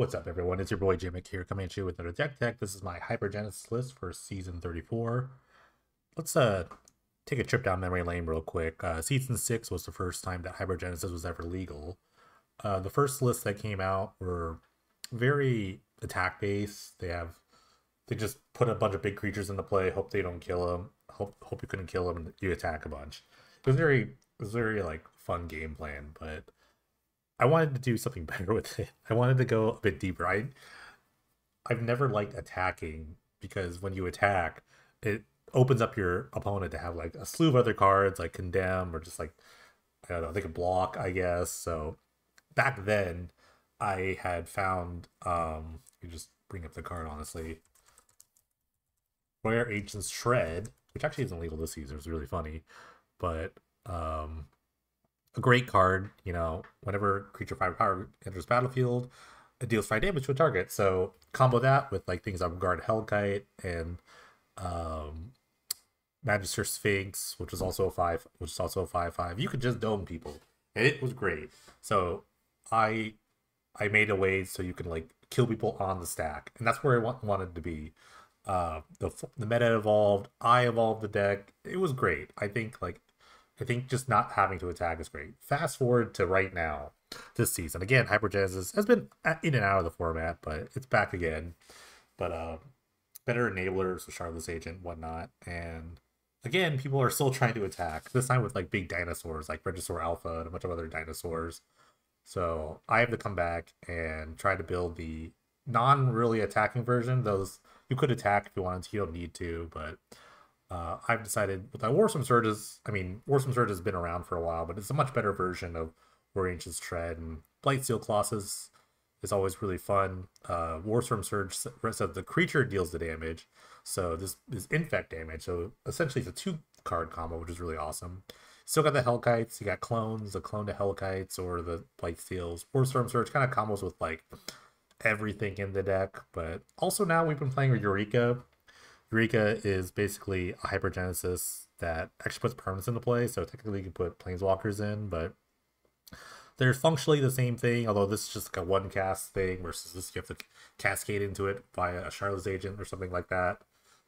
What's up, everyone? It's your boy Jimmick here, coming at you with another deck tech. This is my Hypergenesis list for season 34. Let's take a trip down memory lane real quick. Season 6 was the first time that Hypergenesis was ever legal. The first lists that came out were very attack based. They just put a bunch of big creatures into play, hope they don't kill them, hope you couldn't kill them, and you attack a bunch. It was very like fun game plan, but I wanted to do something better with it. I wanted to go a bit deeper. I've never liked attacking because when you attack, it opens up your opponent to have like a slew of other cards like condemn or just like I don't know, they can block, I guess. So back then I had found you just bring up the card honestly. Rare Ancient's Shred, which actually isn't legal this season, it's really funny. But a great card, whenever creature 5 power enters battlefield, it deals 5 damage to a target. So combo that with like things like Guard Hellkite and Magister Sphinx, which is also a 5/5. You could just dome people. And it was great. So I made a way so you can like kill people on the stack. And that's where I wanted to be. The meta evolved, I evolved the deck. It was great. I think just not having to attack is great. Fast forward to right now, this season. Again, Hypergenesis has been in and out of the format, but it's back again. But better enablers with Charlotte's Agent, whatnot. And again, people are still trying to attack. This time with like big dinosaurs, like Regisaur Alpha and a bunch of other dinosaurs. So I have to come back and try to build the non-really attacking version. Those you could attack if you wanted to, you don't need to, but I've decided with the Warsome Surges, Warsome Surge has been around for a while, but it's a much better version of Rare Ancient's Tread, and Blightsteel Colossus is always really fun. Warsome Surge says the creature deals the damage, so this is infect damage, so essentially it's a 2-card combo, which is really awesome. Still got the Hellkites, you got clones, the clone to Hellkites, or the Blightsteels. Warsome Surge kind of combos with like everything in the deck, but also now we've been playing with Eureka. Eureka is basically a Hypergenesis that actually puts permanents into play, so technically you can put Planeswalkers in, but they're functionally the same thing, although this is just like a one-cast thing, versus this you have to cascade into it via a Charlotte's Agent or something like that.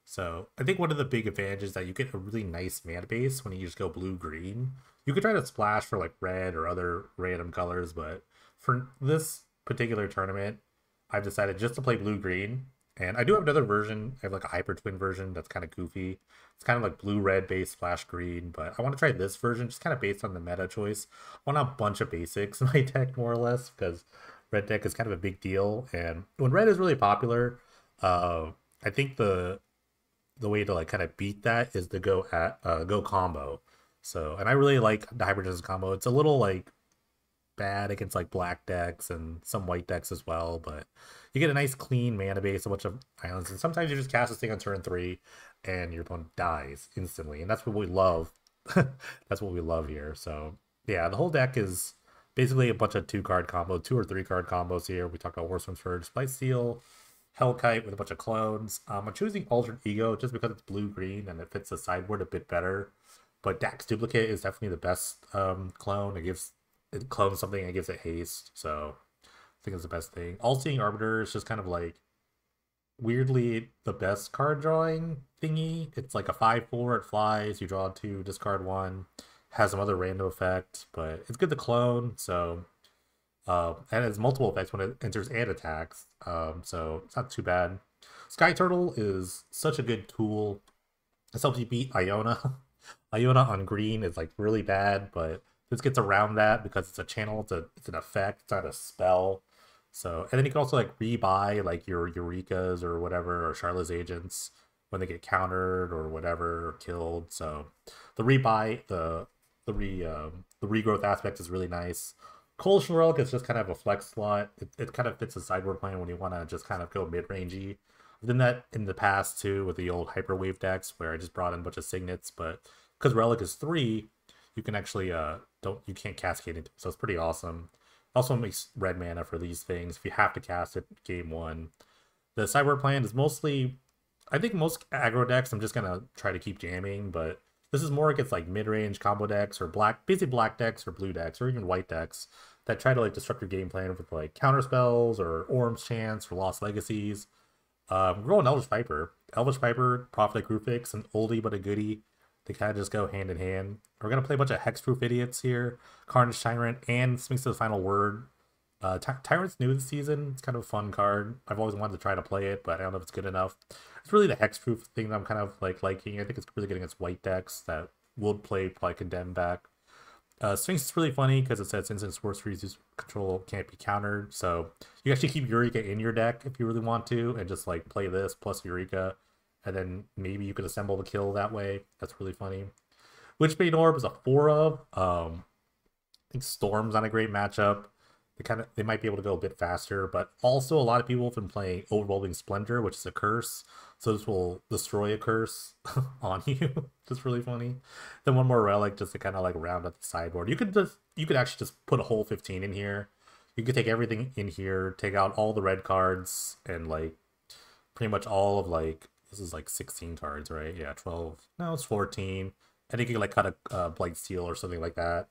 So I think one of the big advantages is that you get a really nice mana base when you just go blue-green. You could try to splash for like red or other random colors, but for this particular tournament, I've decided just to play blue-green. And I do have another version. I have like a Hypertwin version that's kind of goofy. It's kind of like blue-red base splash green, but I want to try this version just kind of based on the meta choice. I want a bunch of basics in my deck, more or less, because red deck is kind of a big deal. And when red is really popular, I think the way to like kind of beat that is to go combo. So, and I really like the Hypergenesis combo. It's a little like bad against like black decks and some white decks as well, but you get a nice clean mana base, a bunch of islands, and sometimes you just cast this thing on turn 3 and your opponent dies instantly, and that's what we love. That's what we love here. So yeah, the whole deck is basically a bunch of 2-card combo, 2 or 3-card combos here. We talked about Warsome Surge, Blightsteel, Hellkite with a bunch of clones. I'm choosing Alternate Ego just because it's blue-green and it fits the sideboard a bit better, but Dax Duplicate is definitely the best clone. It clones something and it gives it haste, so I think it's the best thing. All-Seeing Arbiter is just kind of like weirdly the best card drawing thingy. It's like a 5/4, it flies, you draw 2, discard 1, has some other random effect, but it's good to clone, so and it has multiple effects when it enters and attacks, so it's not too bad. Sky Turtle is such a good tool. This helps you beat Iona. Iona on green is like really bad, but this gets around that because it's a channel, it's an effect, it's not a spell. So, and then you can also like rebuy like your Eurekas or whatever, or Charlotte's Agents when they get countered or whatever, or killed. So the rebuy, the regrowth aspect is really nice. Coalition Relic is just kind of a flex slot. It kind of fits the sideboard plan when you want to just kind of go mid-rangey. I've done that in the past too with the old Hyperwave decks where I just brought in a bunch of signets, but because Relic is 3, you can actually you can't cascade into it, so it's pretty awesome. Also makes red mana for these things if you have to cast it game 1. The sideboard plan is mostly, I think most aggro decks I'm just gonna try to keep jamming, but this is more against like mid-range combo decks or basically black decks or blue decks or even white decks. that try to like disrupt your game plan with like counter spells or Orm's Chance or Lost Legacies. We're going Elvish Piper. Elvish Piper, Prophetic Rufix, an oldie but a goodie. They kind of just go hand in hand. We're gonna play a bunch of Hexproof idiots here. Carnage Tyrant and Sphinx of the Final Word. Tyrant's new this season. It's kind of a fun card. I've always wanted to try to play it, but I don't know if it's good enough. It's really the Hexproof thing that I'm kind of like liking. I think it's really good against white decks that will play probably Condemn back. Sphinx is really funny because it says instant sorceries use control can't be countered. So you actually keep Eureka in your deck if you really want to, and just like play this plus Eureka, and then maybe you could assemble the kill that way. That's really funny. Witchbane Orb is a 4 of. I think Storm's not a great matchup. They might be able to go a bit faster, but also a lot of people have been playing Overwhelming Splendor, which is a curse. So this will destroy a curse on you. Just really funny. Then one more relic just to kind of like round up the sideboard. You could actually just put a whole 15 in here. You could take everything in here, take out all the red cards, and like pretty much all of like this is like 16 cards, right? Yeah, 12. No, it's 14. I think you could like cut a Blight Steel or something like that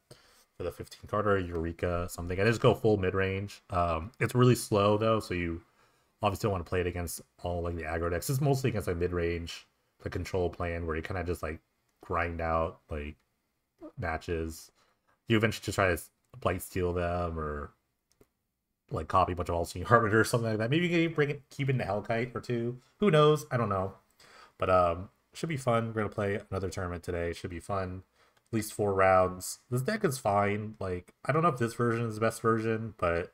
for the 15 card or Eureka something. I just go full mid range. It's really slow though, so you obviously don't want to play it against all like the aggro decks. It's mostly against like mid range, the control plan where you kind of just like grind out like matches. You eventually just try to Blight Steal them or like copy a bunch of All-Seeing Harbinger or something like that. Maybe you can keep it in a Hellkite or two. Who knows? I don't know. But should be fun. We're gonna play another tournament today. Should be fun. At least 4 rounds. This deck is fine. Like, I don't know if this version is the best version, but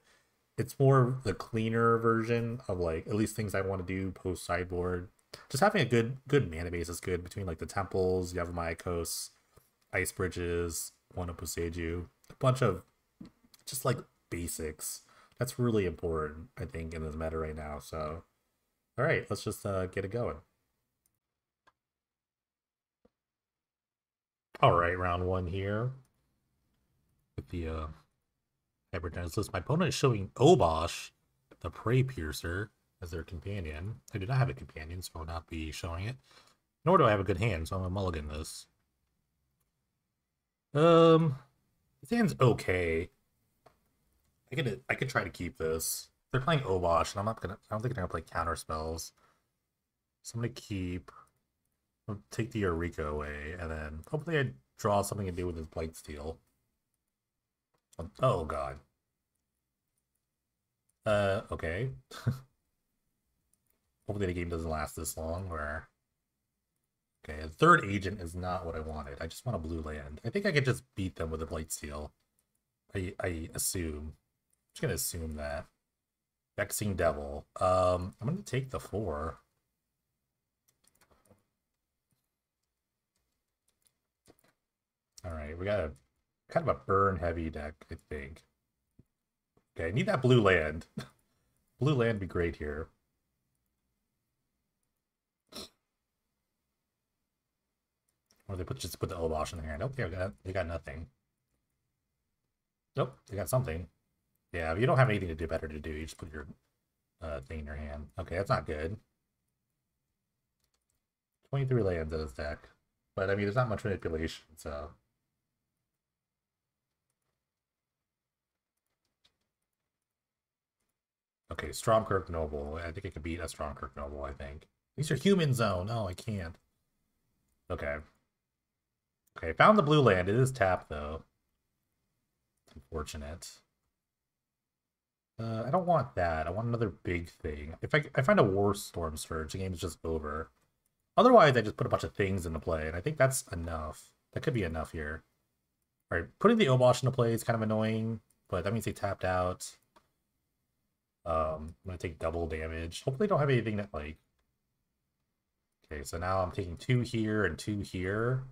it's more the cleaner version of like at least things I want to do post sideboard. Just having a good mana base is good between like the temples, Yavimaya Ice Bridges, one of Poseiju, a bunch of just like basics. That's really important, I think, in this meta right now. So, all right, let's just get it going. All right, round 1 here with the Hypergenesis. My opponent is showing Obosh, the Prey Piercer, as their companion. I do not have a companion, so I will not be showing it. Nor do I have a good hand, so I'm gonna mulligan this. This hand's okay. I could try to keep this. They're playing Obosh, and I don't think they're gonna play counter spells. So I'm gonna keep. I'll take the Eureka away, and then hopefully I draw something to do with his Blight Steel. Oh god. Okay. Hopefully the game doesn't last this long, where... Okay, a 3rd agent is not what I wanted. I just want a blue land. I think I could just beat them with a Blight Steel. I assume. I'm just gonna assume that. Vexing Devil. I'm gonna take the 4. Alright, we got a kind of a burn-heavy deck, I think. Okay, I need that blue land. Blue land would be great here. Or they just put the Obosh in their hand. Oh, they got nothing. Nope, they got something. Yeah, if you don't have anything to do better to do, you just put your thing in your hand. Okay, that's not good. 23 lands in this deck. But, I mean, there's not much manipulation, so... Okay, Stromkirk Noble. I think I can beat a Stromkirk Noble, I think. These are human zone. No, I can't. Okay. Okay, found the blue land. It is tapped, though. It's unfortunate. I don't want that. I want another big thing. If I find a War Storm Surge, the game's just over. Otherwise, I just put a bunch of things into play, and I think that's enough. That could be enough here. Alright, putting the Obosh into play is kind of annoying, but that means they tapped out. I'm gonna take double damage. Hopefully I don't have anything that like... Okay, so now I'm taking 2 here and 2 here.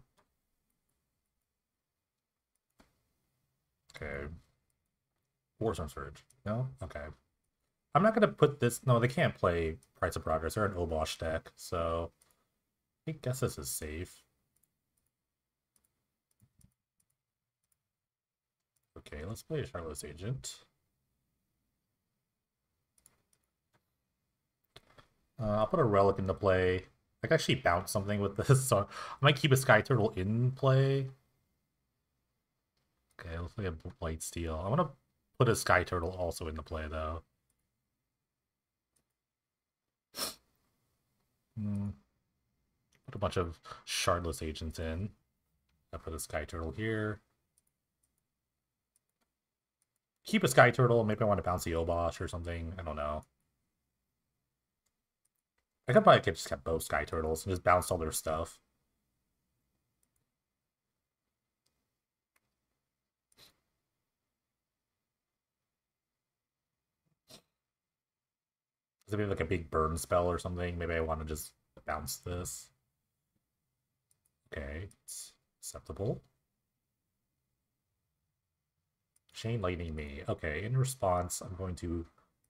Okay. Warstorm Surge. No? Okay. I'm not gonna put this... No, they can't play Price of Progress. They're an Obosh deck, so... I guess this is safe. Okay, let's play a Charlotte's Agent. I'll put a Relic into play. I can actually bounce something with this, so I might keep a Sky Turtle in play. Okay, let's play a Blight Steel. I want to put a Sky Turtle also into play, though. Put a bunch of shardless agents in. I put a Sky Turtle here. Keep a Sky Turtle. Maybe I want to bounce the Obosh or something. I don't know. I could probably just kept both Sky Turtles and just bounce all their stuff. Maybe like a big burn spell or something. Maybe I want to just bounce this. Okay, it's acceptable. Chain Lightning me. Okay, in response, I'm going to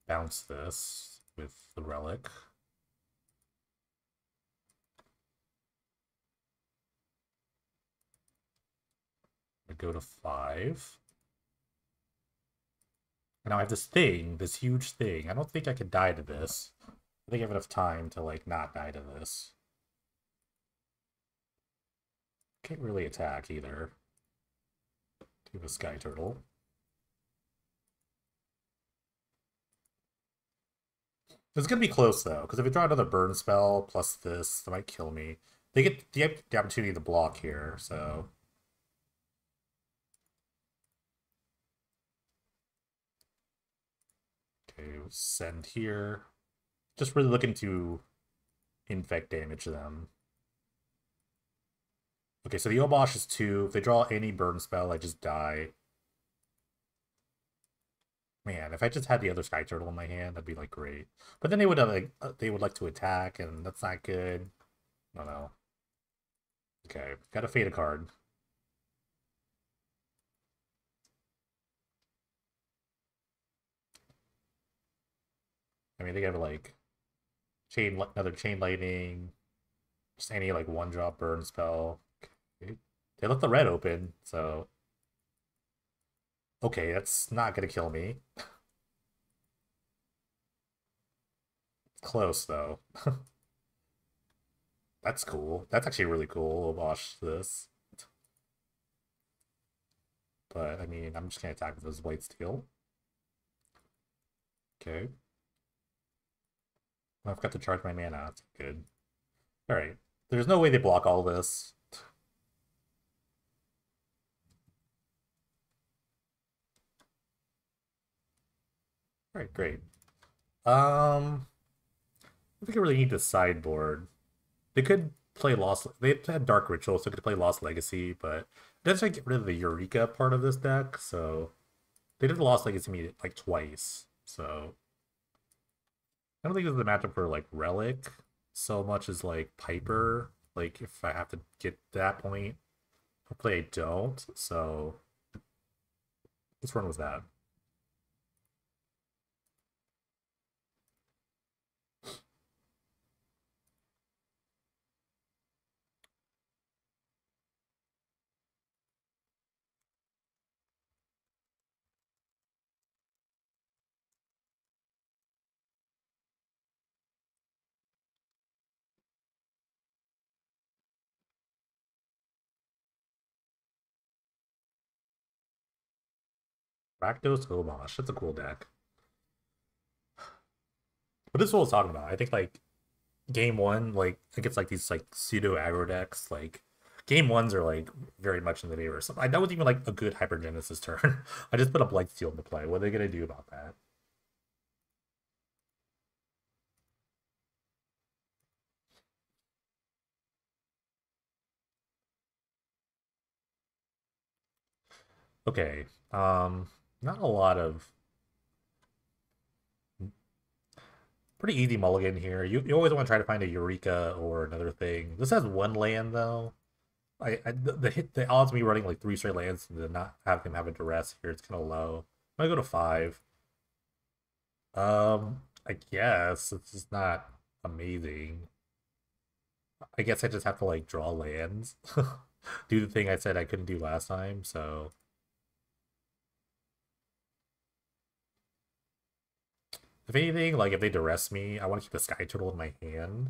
bounce this with the Relic. I go to 5. And now I have this thing, this huge thing. I don't think I can die to this. I think I have enough time to, like, not die to this. Can't really attack either. Do a Sky Turtle. It's gonna be close though, because if I draw another burn spell plus this, that might kill me. They get the opportunity to block here, so. Okay, send here. Just really looking to infect damage them. Okay, so the Obosh is 2. If they draw any burn spell, I just die. Man, if I just had the other Sky Turtle in my hand, that'd be like great. But then they would have like to attack, and that's not good. I don't know. Okay, got to fade a card. I mean, they have like another chain lightning, just any like 1-drop burn spell. Okay. They left the red open, so okay, that's not gonna kill me. Close though. That's cool. That's actually really cool. Watch this. But I mean, I'm just gonna attack with this white steel. Okay. I've got to charge my mana. That's good. Alright. There's no way they block all this. Alright, great. I think I really need to sideboard. They could play Lost. They had Dark Ritual, so they could play Lost Legacy, but that's like get rid of the Eureka part of this deck. So they did Lost Legacy me like twice. So I don't think this is a matchup for like Relic so much as like Piper. Like if I have to get to that point, hopefully I don't. So let's run with that. Rakdos Obosh. That's a cool deck. But this is what I was talking about. I think like game 1, like I think it's like these like pseudo aggro decks. Like game 1s are like very much in the favor. So that was even like a good Hypergenesis turn. I just put a Blight Steel into play. What are they gonna do about that? Okay. Not a lot of pretty easy mulligan here. You always want to try to find a Eureka or another thing. This has 1 land though. The odds of me running like 3 straight lands and then not have him have a duress here, it's kind of low. I'm gonna go to 5. I guess it's just not amazing. I guess I just have to like draw lands, do the thing I said I couldn't do last time. So if anything, like if they duress me, I want to keep the Sky Turtle in my hand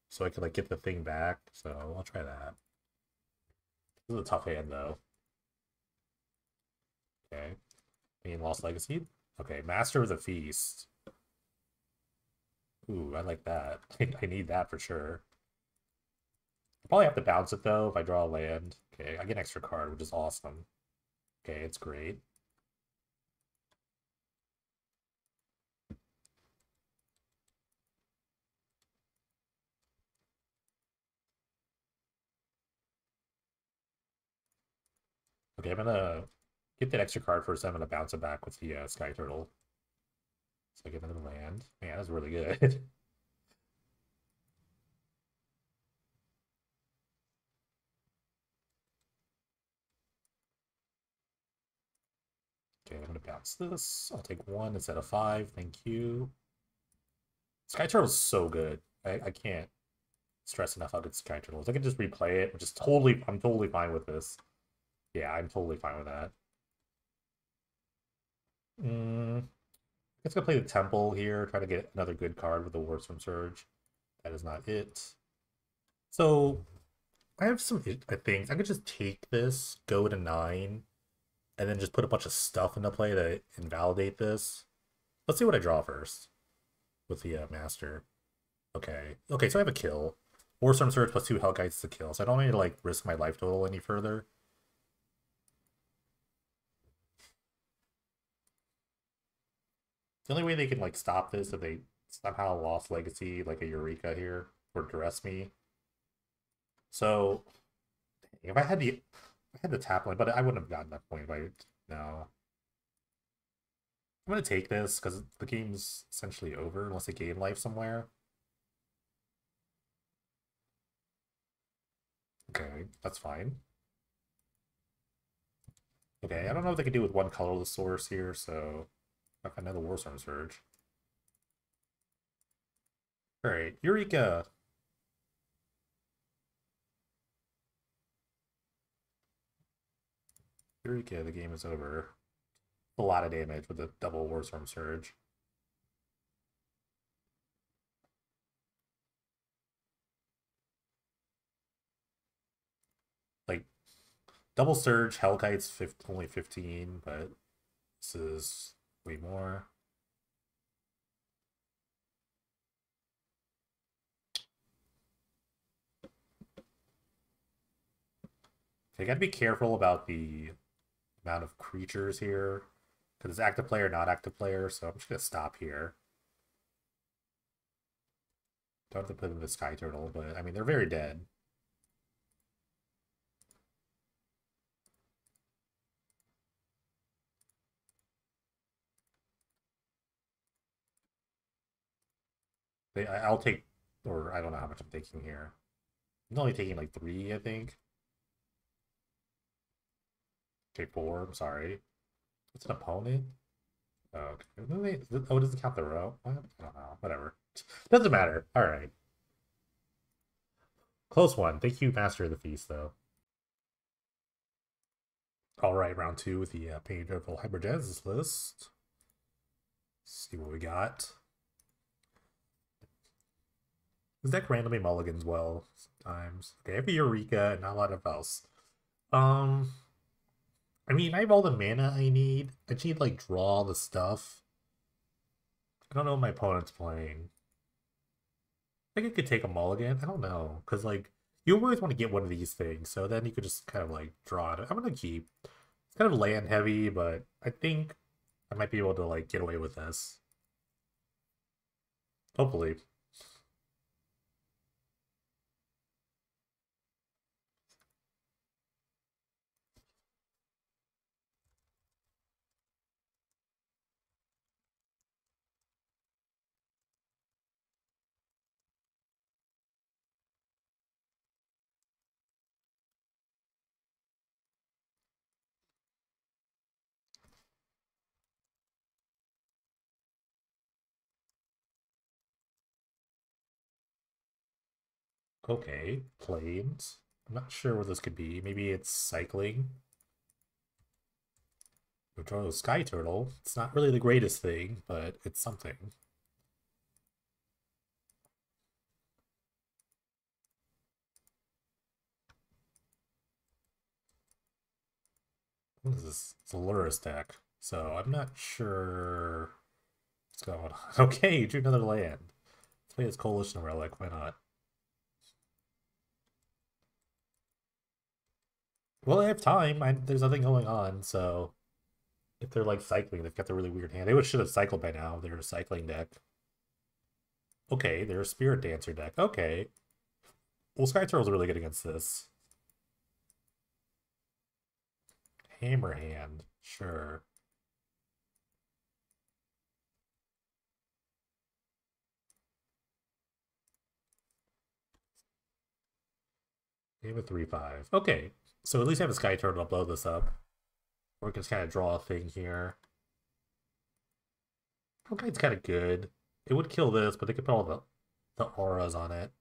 so I can like get the thing back. So I'll try that. This is a tough hand though. Okay. Being Lost Legacy. Okay, Master of the Feast. Ooh, I like that. I need that for sure. I'll probably have to bounce it though if I draw a land. Okay, I get an extra card, which is awesome. Okay, it's great. Okay, I'm gonna get that extra card first. I'm gonna bounce it back with the Sky Turtle. So I get another land. Man, that's really good. Okay, I'm gonna bounce this. I'll take one instead of five. Thank you. Sky Turtle's so good. I can't stress enough how good Sky Turtle is. I can just replay it, which is totally I'm totally fine with this. Yeah, I'm totally fine with that. Let's go play the Temple here. Try to get another good card with the Warstorm Surge. That is not it. So I have some things. I could just take this, go to 9, and then just put a bunch of stuff into play to invalidate this. Let's see what I draw first with the Master. Okay. Okay, so I have a kill. Warstorm Surge plus 2 Hellkites is a kill, so I don't need to like risk my life total any further. The only way they can like stop this if they somehow lost Legacy, like a Eureka here, or Duress me. So if I had the tap line, but I wouldn't have gotten that point if I no. I'm gonna take this because the game's essentially over unless they gain life somewhere. Okay, that's fine. Okay, I don't know what they can do with one colorless source here, so I've got another Warstorm Surge. Alright, Eureka! Eureka, the game is over. A lot of damage with the double Warstorm Surge. Like, double Surge, Hellkite's only 15, but this is way more. I gotta be careful about the amount of creatures here. Because it's active player, not active player, so I'm just gonna stop here. Don't have to put in the Sky Turtle, but I mean, they're very dead. I'll take, or I don't know how much I'm taking here. I'm only taking like 3, I think. Okay, 4, I'm sorry. What's an opponent? Oh, okay. Oh, does it count the row? What? I don't know. Whatever. Doesn't matter. All right. Close one. Thank you, Master of the Feast, though. All right, round 2 with the Painful Hypergenesis list. Let's see what we got. This deck randomly mulligans well sometimes. Okay, I have a Eureka and not a lot of else. Um, I mean, I have all the mana I need. I just need like draw the stuff. I don't know what my opponent's playing. I think I could take a mulligan. I don't know, because like you always want to get one of these things, so then you could just kind of like draw it. I'm gonna keep. It's kind of land heavy, but I think I might be able to like get away with this. Hopefully. Okay, planes. I'm not sure what this could be. Maybe it's cycling. Retro Sky Turtle. It's not really the greatest thing, but it's something. What is this? It's a Lurus deck. So I'm not sure what's going on. Okay, you drew another land. Let's play this Coalition Relic, why not? Well, I have time. There's nothing going on, so if they're like cycling, they've got the really weird hand. They should have cycled by now. They're a cycling deck. Okay, they're a Spirit Dancer deck. Okay. Well, Sky Turtle's really good against this. Hammer hand. Sure. Game of 3-5. Okay. So at least I have a Sky Turtle to blow this up. Or we can just kind of draw a thing here. Okay, it's kind of good. It would kill this, but they could put all the auras on it.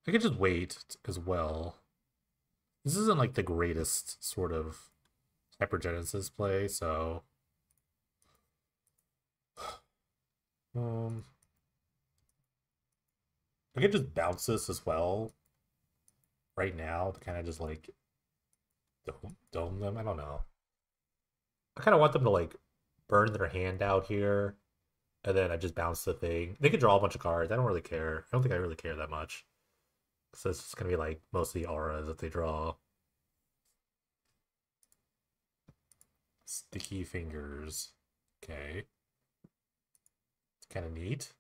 I could just wait as well. This isn't like the greatest sort of Hypergenesis play, so I could just bounce this as well right now to kind of just like dome them. I don't know. I kind of want them to like burn their hand out here, and then I just bounce the thing. They could draw a bunch of cards. I don't really care. I don't think I really care that much. So it's just gonna be like mostly auras that they draw. Sticky fingers. Okay. It's kind of neat.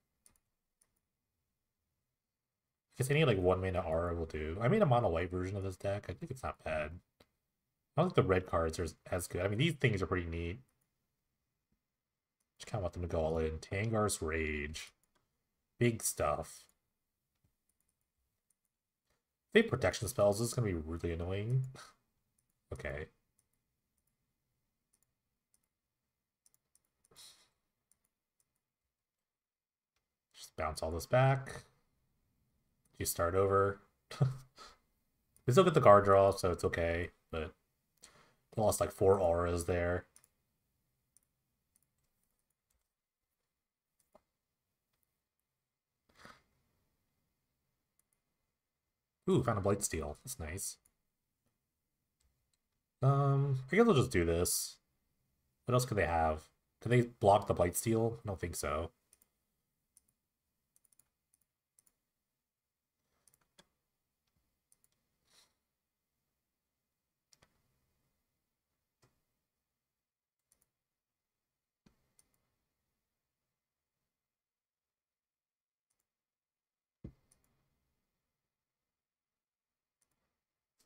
I guess any like 1-mana aura will do. I made a mono white version of this deck. I think it's not bad. I don't think the red cards are as good. I mean, these things are pretty neat. Just kind of want them to go all in. Tangar's Rage. Big stuff. If they have protection spells, this is going to be really annoying. Okay. Just bounce all this back. You start over. We still get the card draw, so it's okay, but I lost like 4 auras there. Ooh, found a Blightsteel. That's nice. I guess I'll just do this. What else could they have? Could they block the Blightsteel? I don't think so.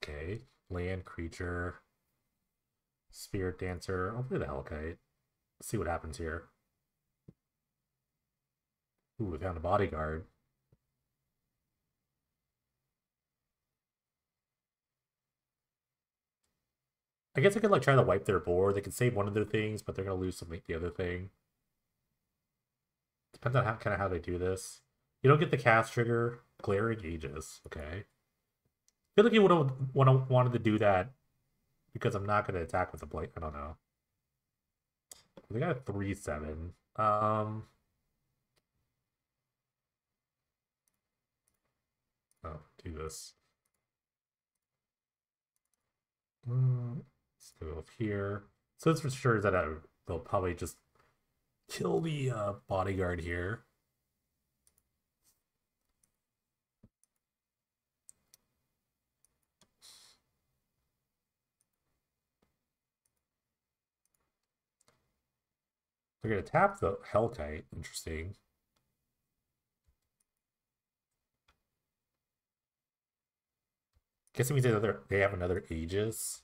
Okay, land creature, Spirit Dancer. I'll play the Hellkite. Let's see what happens here. Ooh, we found a bodyguard. I guess I could like try to wipe their board. They could save one of their things, but they're gonna lose something the other thing. Depends on kind of how they do this. You don't get the cast trigger. Glaring Aegis. Okay. I feel like you would have wanted to do that because I'm not going to attack with a blight. I don't know. They got a 3/7. Oh, do this. Let's go up here. So it's for sure that they'll probably just kill the bodyguard here. They're going to tap the Hellkite. Interesting. Guess it means they have another Aegis.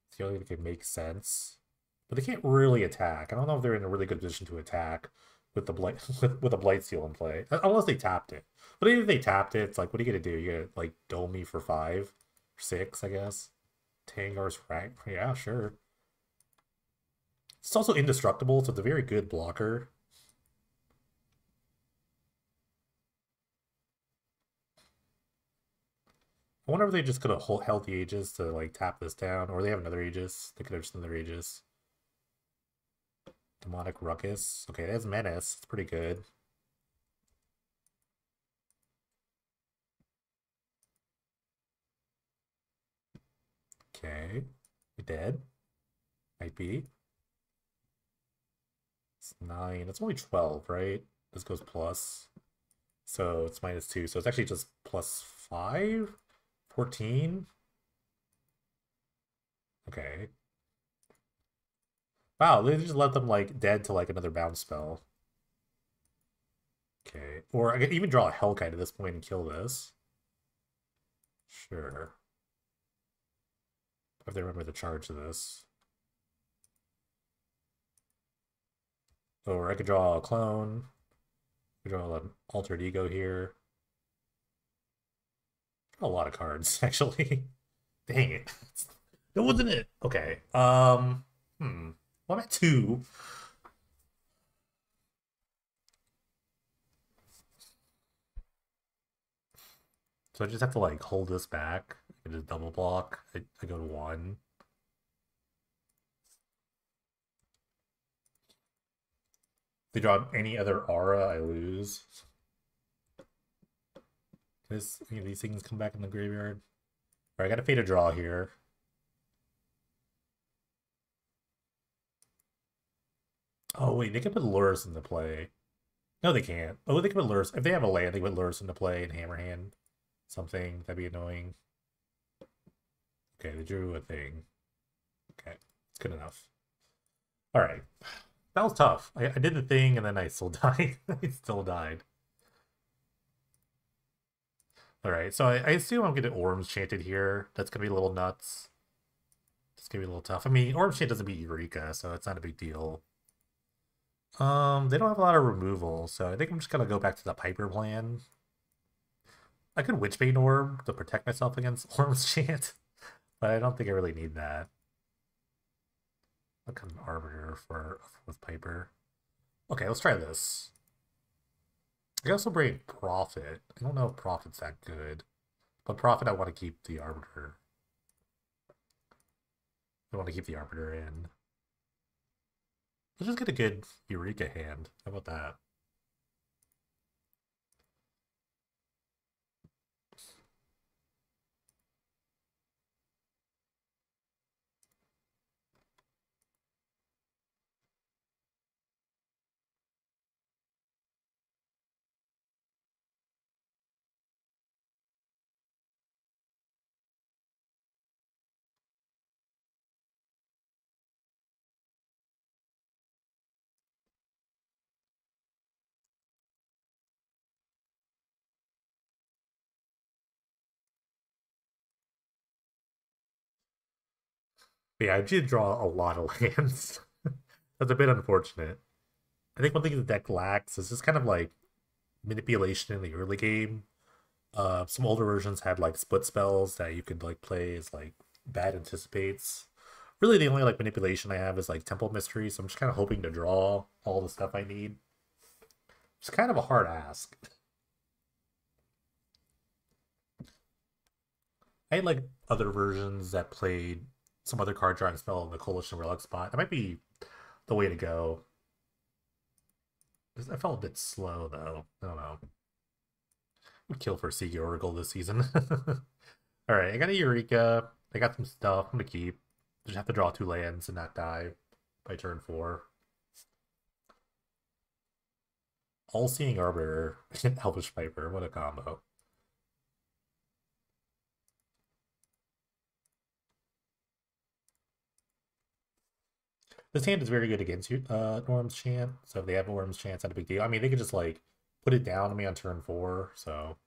It's the only thing that can make sense. But they can't really attack. I don't know if they're in a really good position to attack with the blight with a Blightsteel in play. Unless they tapped it. But even if they tapped it, it's like, what are you gonna do? You gonna like dome me for 5? 6, I guess. Tangar's rank. Yeah, sure. It's also indestructible, so it's a very good blocker. I wonder if they just could have held the Aegis to like tap this down, or they have another Aegis. They could have just another Aegis. Demonic Ruckus. Okay, that's Menace. It's pretty good. Okay. You dead? Might be. It's 9. It's only 12, right? This goes plus. So it's -2. So it's actually just +5? 14? Okay. Wow, they just let them like dead to like another bounce spell. Okay. Or I could even draw a Hellkite at this point and kill this. Sure. If they remember to charge this. Or I could draw a clone. I could draw an altered ego here. A lot of cards, actually. Dang it. That wasn't it. Okay. Well, I'm at 2. So I just have to like hold this back. I just double block. I go to 1. If they draw any other aura, I lose. Any of these things come back in the graveyard? Alright, I got a fade a draw here. Oh wait, they can put Lurrus into play. No, they can't. Oh, they can put Lurrus. If they have a land, they can put Lurrus into play and Hammerhand something. That'd be annoying. Okay, they drew a thing. Okay, it's good enough. Alright. That was tough. I did the thing and then I still died. I still died. Alright, so I assume I'm getting Orms chanted here. That's gonna be a little nuts. It's gonna be a little tough. I mean, Orms chant doesn't beat Eureka, so it's not a big deal. They don't have a lot of removal, so I think I'm just gonna go back to the Piper plan. I could Witchbane Orb to protect myself against Orms chant, but I don't think I really need that. I'll come Arbiter with Piper. Okay, let's try this. I can also bring Prophet. I don't know if Prophet's that good. But Prophet, I want to keep the Arbiter. I want to keep the Arbiter in. Let's just get a good Eureka hand. How about that? But yeah, I did draw a lot of lands. That's a bit unfortunate. I think one thing the deck lacks is just kind of like manipulation in the early game. Some older versions had like split spells that you could like play as like bad anticipates. Really, the only like manipulation I have is like Temple Mystery, so I'm just kind of hoping to draw all the stuff I need. It's kind of a hard ask. I had like other versions that played some other card drawing spell in the Coalition Relic spot. That might be the way to go. I felt a bit slow though. I don't know. Would kill for Seegi Oracle this season. Alright, I got a Eureka. I got some stuff I'm gonna keep. Just have to draw 2 lands and not die by turn 4. All-Seeing Arbiter and Elvish Piper. What a combo. This hand is very good against you, Norm's Chant. So if they have Norm's Chant, it's not a big deal. I mean, they could just like put it down on me on turn 4. So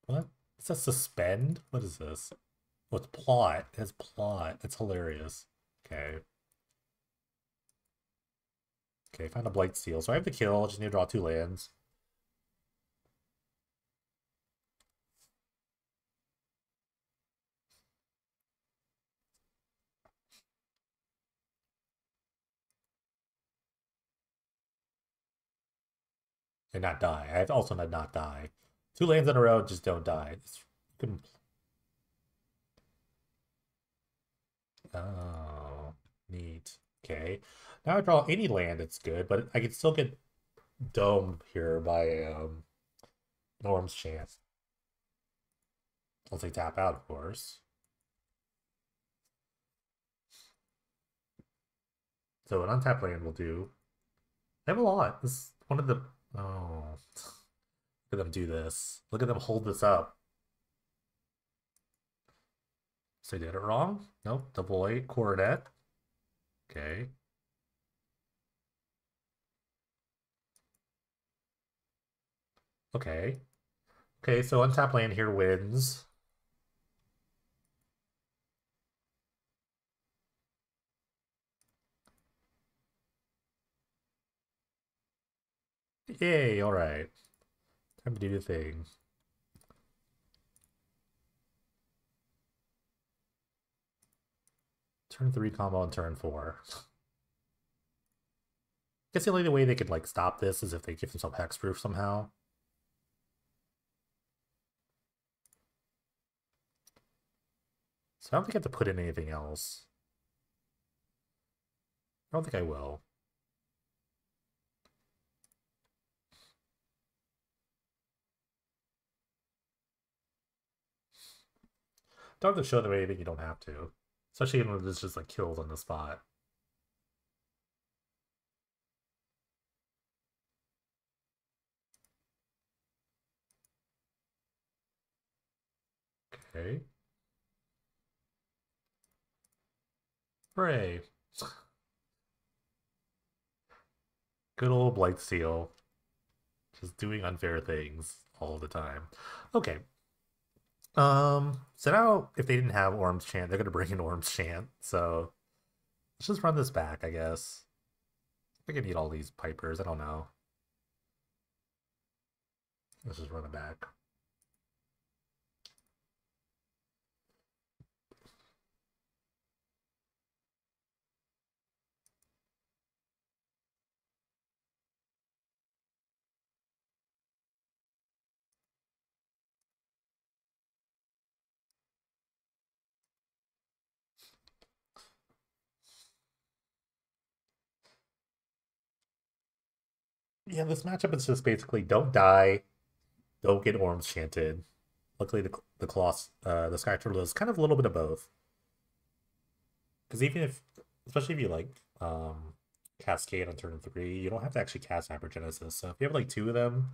what? Is that suspend? What is this? Oh, it's plot. It has plot. It's hilarious. Okay. Okay, find a Blight Seal. So I have to kill. I just need to draw 2 lands. And not die. I have also not die. 2 lands in a row, just don't die. It's Oh, neat. Okay. Now I draw any land, it's good, but I can still get domed here by Norm's Chance. I'll say tap out, of course. So an untapped land will do. I have a lot. This is one of the. Oh. Look at them do this. Look at them hold this up. So they did it wrong? Nope. Double 8 coronet. Okay. Okay. Okay, so untap land here wins. Yay, alright. Time to do the thing. Turn 3 combo on turn 4. Guess the only way they could like stop this is if they give themselves hexproof somehow. So I don't think I have to put in anything else. I don't think I will. Don't have to show them anything you don't have to. Especially when it's just like kills on the spot. Okay. Hooray. Good old Blightsteel. Just doing unfair things all the time. Okay. So now if they didn't have Orm's Chant, they're gonna bring in Orm's Chant. So let's just run this back, I guess. I think I need all these pipers, I don't know. Let's just run it back. Yeah, this matchup is just basically don't die, don't get Orm's Chanted. Luckily, the Sky Turtle is kind of a little bit of both. Because even if, especially if you like Cascade on turn 3, you don't have to actually cast Hypergenesis. So if you have like 2 of them,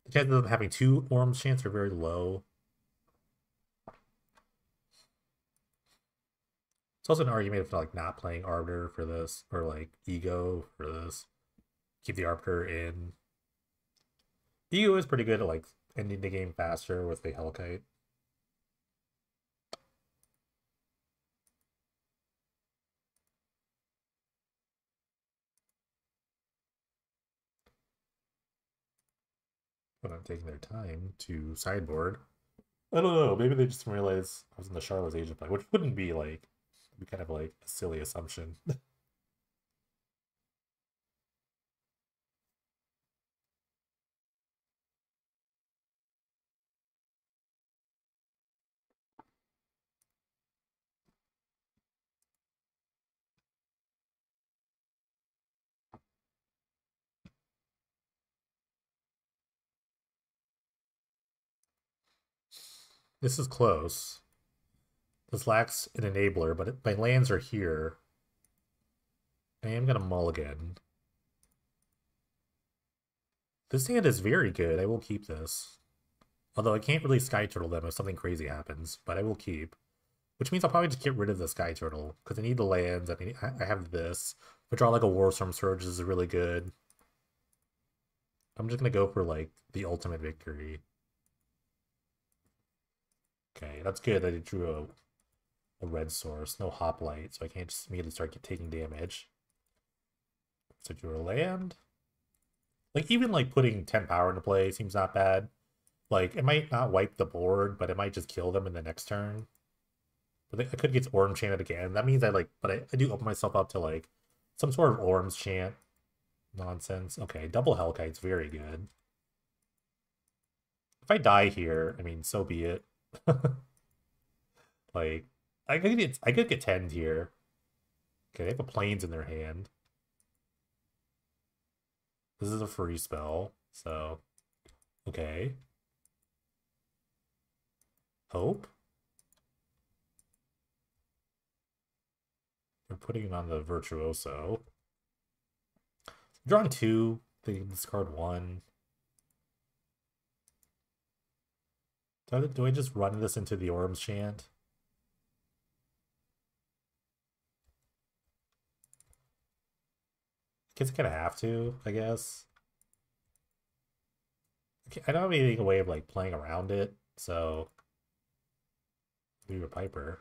the chances of them having 2 Orm's Chants are very low. It's also an argument for like not playing Arbiter for this, or like Ego for this. Keep the Arbiter in. Ego is pretty good at like ending the game faster with the Hellkite. But I'm taking their time to sideboard. I don't know. Maybe they just didn't realize I was in the Charlotte's Age of Play, which wouldn't be like, be kind of like a silly assumption. This is close. This lacks an enabler, but my lands are here. I am gonna mulligan. This hand is very good. I will keep this. Although I can't really Sky Turtle them if something crazy happens, but I will keep. Which means I'll probably just get rid of the Sky Turtle, because I need the lands, I have this. If I draw like a Warstorm Surge, this is really good. I'm just gonna go for like the ultimate victory. Okay, that's good. I drew a red source, no hoplite, so I can't just immediately start taking damage. So drew a land. Like even like putting 10 power into play seems not bad. Like it might not wipe the board, but it might just kill them in the next turn. But I could get Orm Chanted again. That means I do open myself up to like some sort of Orm's Chant nonsense. Okay, double Hellkite's very good. If I die here, I mean, so be it. Like, I could get 10 here. Okay, they have a Plains in their hand. This is a free spell, so okay. Hope. We're putting it on the Virtuoso. Drawing 2, they discard 1. Do I just run this into the Orm's Chant? Guess I kind of have to, I guess. I don't have any way of like playing around it, so leave a Piper.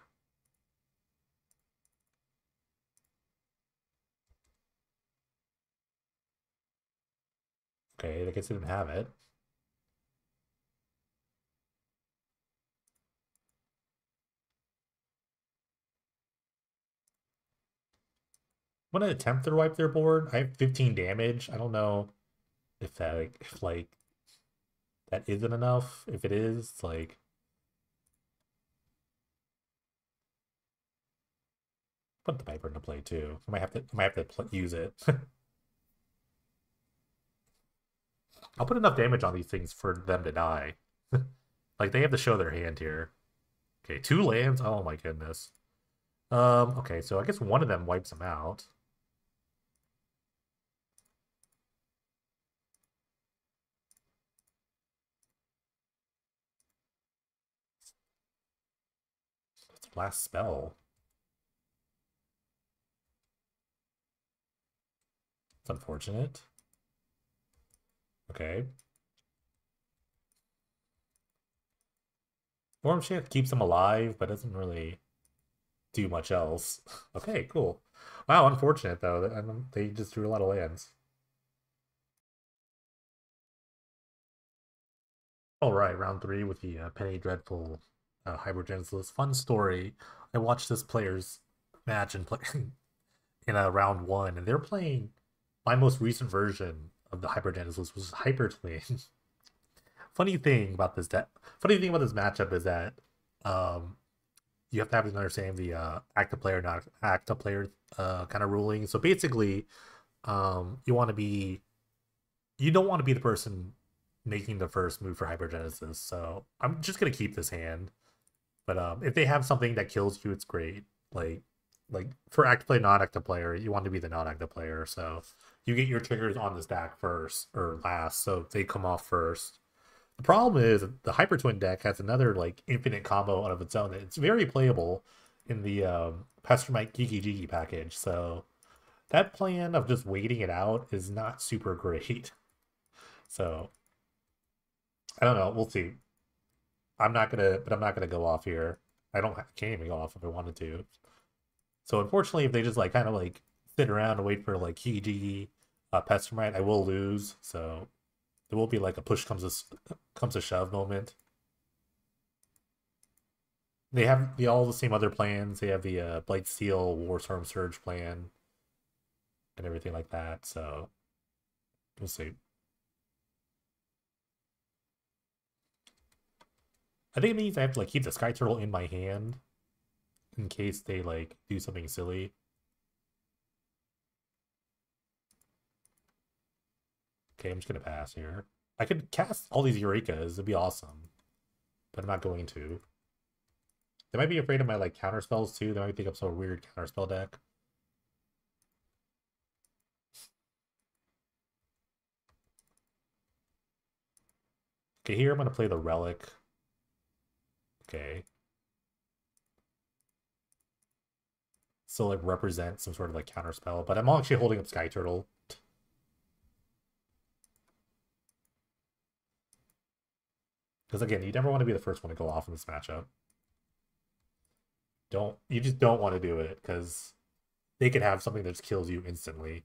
Okay, I guess I didn't have it. I'm gonna attempt to wipe their board. I have 15 damage. I don't know if like that isn't enough. If it is, like put the Piper into play too. I might have to use it. I'll put enough damage on these things for them to die. Like they have to show their hand here. Okay, 2 lands. Oh my goodness. Okay, so I guess one of them wipes them out. That's the last spell. It's unfortunate. Okay. Storm Chant keeps them alive, but doesn't really do much else. Okay, cool. Wow, unfortunate though. They just drew a lot of lands. All right, round 3 with the Penny Dreadful Hypergenesis. Fun story. I watched this player's match and play in round 1, and they're playing my most recent version of the Hypergenesis, was Hypertwin. Funny thing about this matchup is that um, you have to have to understand the active player, not active player kind of ruling. So basically, you want to be you don't want to be the person making the first move for Hypergenesis. So I'm just gonna keep this hand. But if they have something that kills you, it's great. Like for active player, non-active player, you want to be the non-active player. So you get your triggers on the stack first or last, so they come off first. The problem is the Hypertwin deck has another like infinite combo out of its own. It's very playable in the Pestermite Geeky Jiggy package. So that plan of just waiting it out is not super great. So I don't know. We'll see. I'm not gonna go off here. Can't even go off if I wanted to. So unfortunately, if they just like kind of like sit around and wait for like Geeky Pestermite, I will lose. So there will be like a push comes a shove moment. They have all the same other plans. They have the Blight Steel, Warstorm Surge plan, and everything like that. So we'll see. I think it means I have to like keep the Sky Turtle in my hand in case they like do something silly. Okay, I'm just gonna pass here. I could cast all these Eurekas. It'd be awesome, but I'm not going to. They might be afraid of my like counter spells too. They might think I'm so weird counter spell deck. Okay, here I'm gonna play the Relic. Okay. So like represent some sort of like counter spell, but I'm actually holding up Sky Turtle. Because again, you never want to be the first one to go off in this matchup. You just don't want to do it because they could have something that just kills you instantly.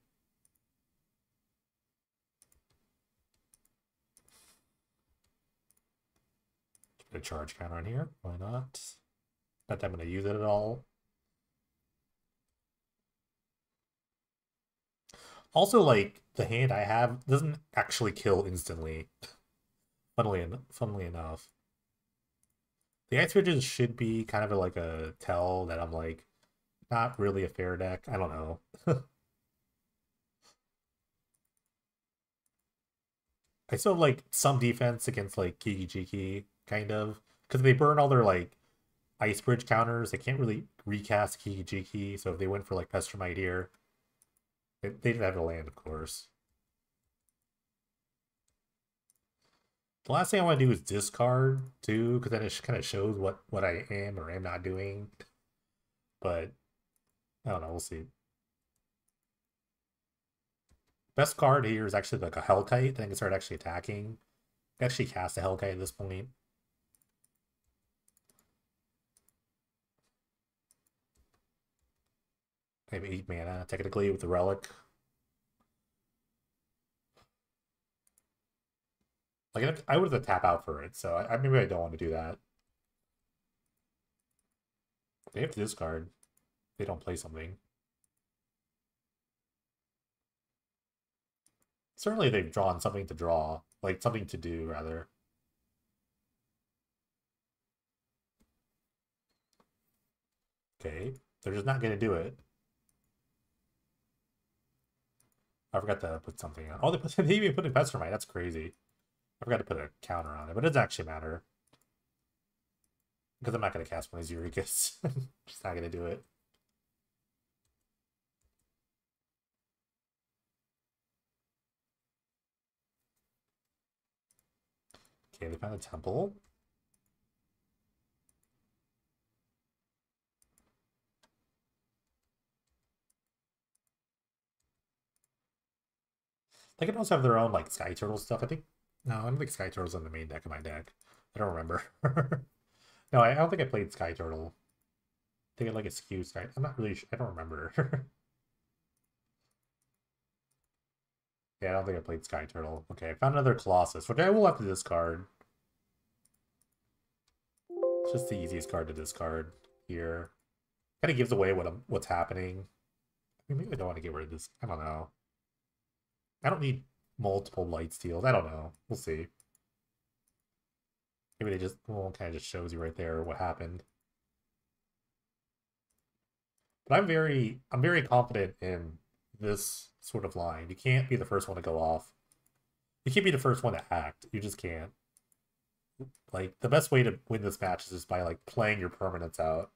Get a charge counter on here. Why not? Not that I'm going to use it at all. Also, like, the hand I have doesn't actually kill instantly. Funnily enough. The Ice Ridges should be kind of like a tell that I'm like not really a fair deck. I don't know. I still have like some defense against like Kiki Jiki, kind of. Because they burn all their like Ice Bridge counters, they can't really recast Kiki Jiki. So if they went for like Pestermite here, they didn't have to land, of course. The last thing I want to do is discard too, because then it kind of shows what I am or am not doing. But I don't know. We'll see. Best card here is actually like a Hellkite. Then I can start actually attacking. I can actually cast a Hellkite at this point. I have 8 mana technically with the relic. Like I would have to tap out for it, so maybe I don't want to do that. They have to discard. They don't play something. Certainly they've drawn something to draw. Like something to do, rather. Okay. They're just not going to do it. I forgot to put something on. Oh, they even put a Pestermite. That's crazy. I forgot to put a counter on it, but it doesn't actually matter. Because I'm not going to cast one of these Eureka's. Just not going to do it. Okay, they found a temple. They can also have their own like Sky Turtle stuff. I think no, I don't think Sky Turtle's on the main deck of my deck. I don't remember. No, I don't think I played Sky Turtle. I think I like a skew Sky. I'm not really sure. I don't remember. Yeah, I don't think I played Sky Turtle. Okay, I found another Colossus, which I will have to discard. It's just the easiest card to discard here. Kind of gives away what's happening. I mean, maybe I don't want to get rid of this. I don't know. I don't need multiple light steals. I don't know. We'll see. Maybe they just, well, kind of just shows you right there what happened. But I'm very confident in this sort of line. You can't be the first one to go off. You can't be the first one to act. You just can't. Like, the best way to win this match is just by, like, playing your permanents out.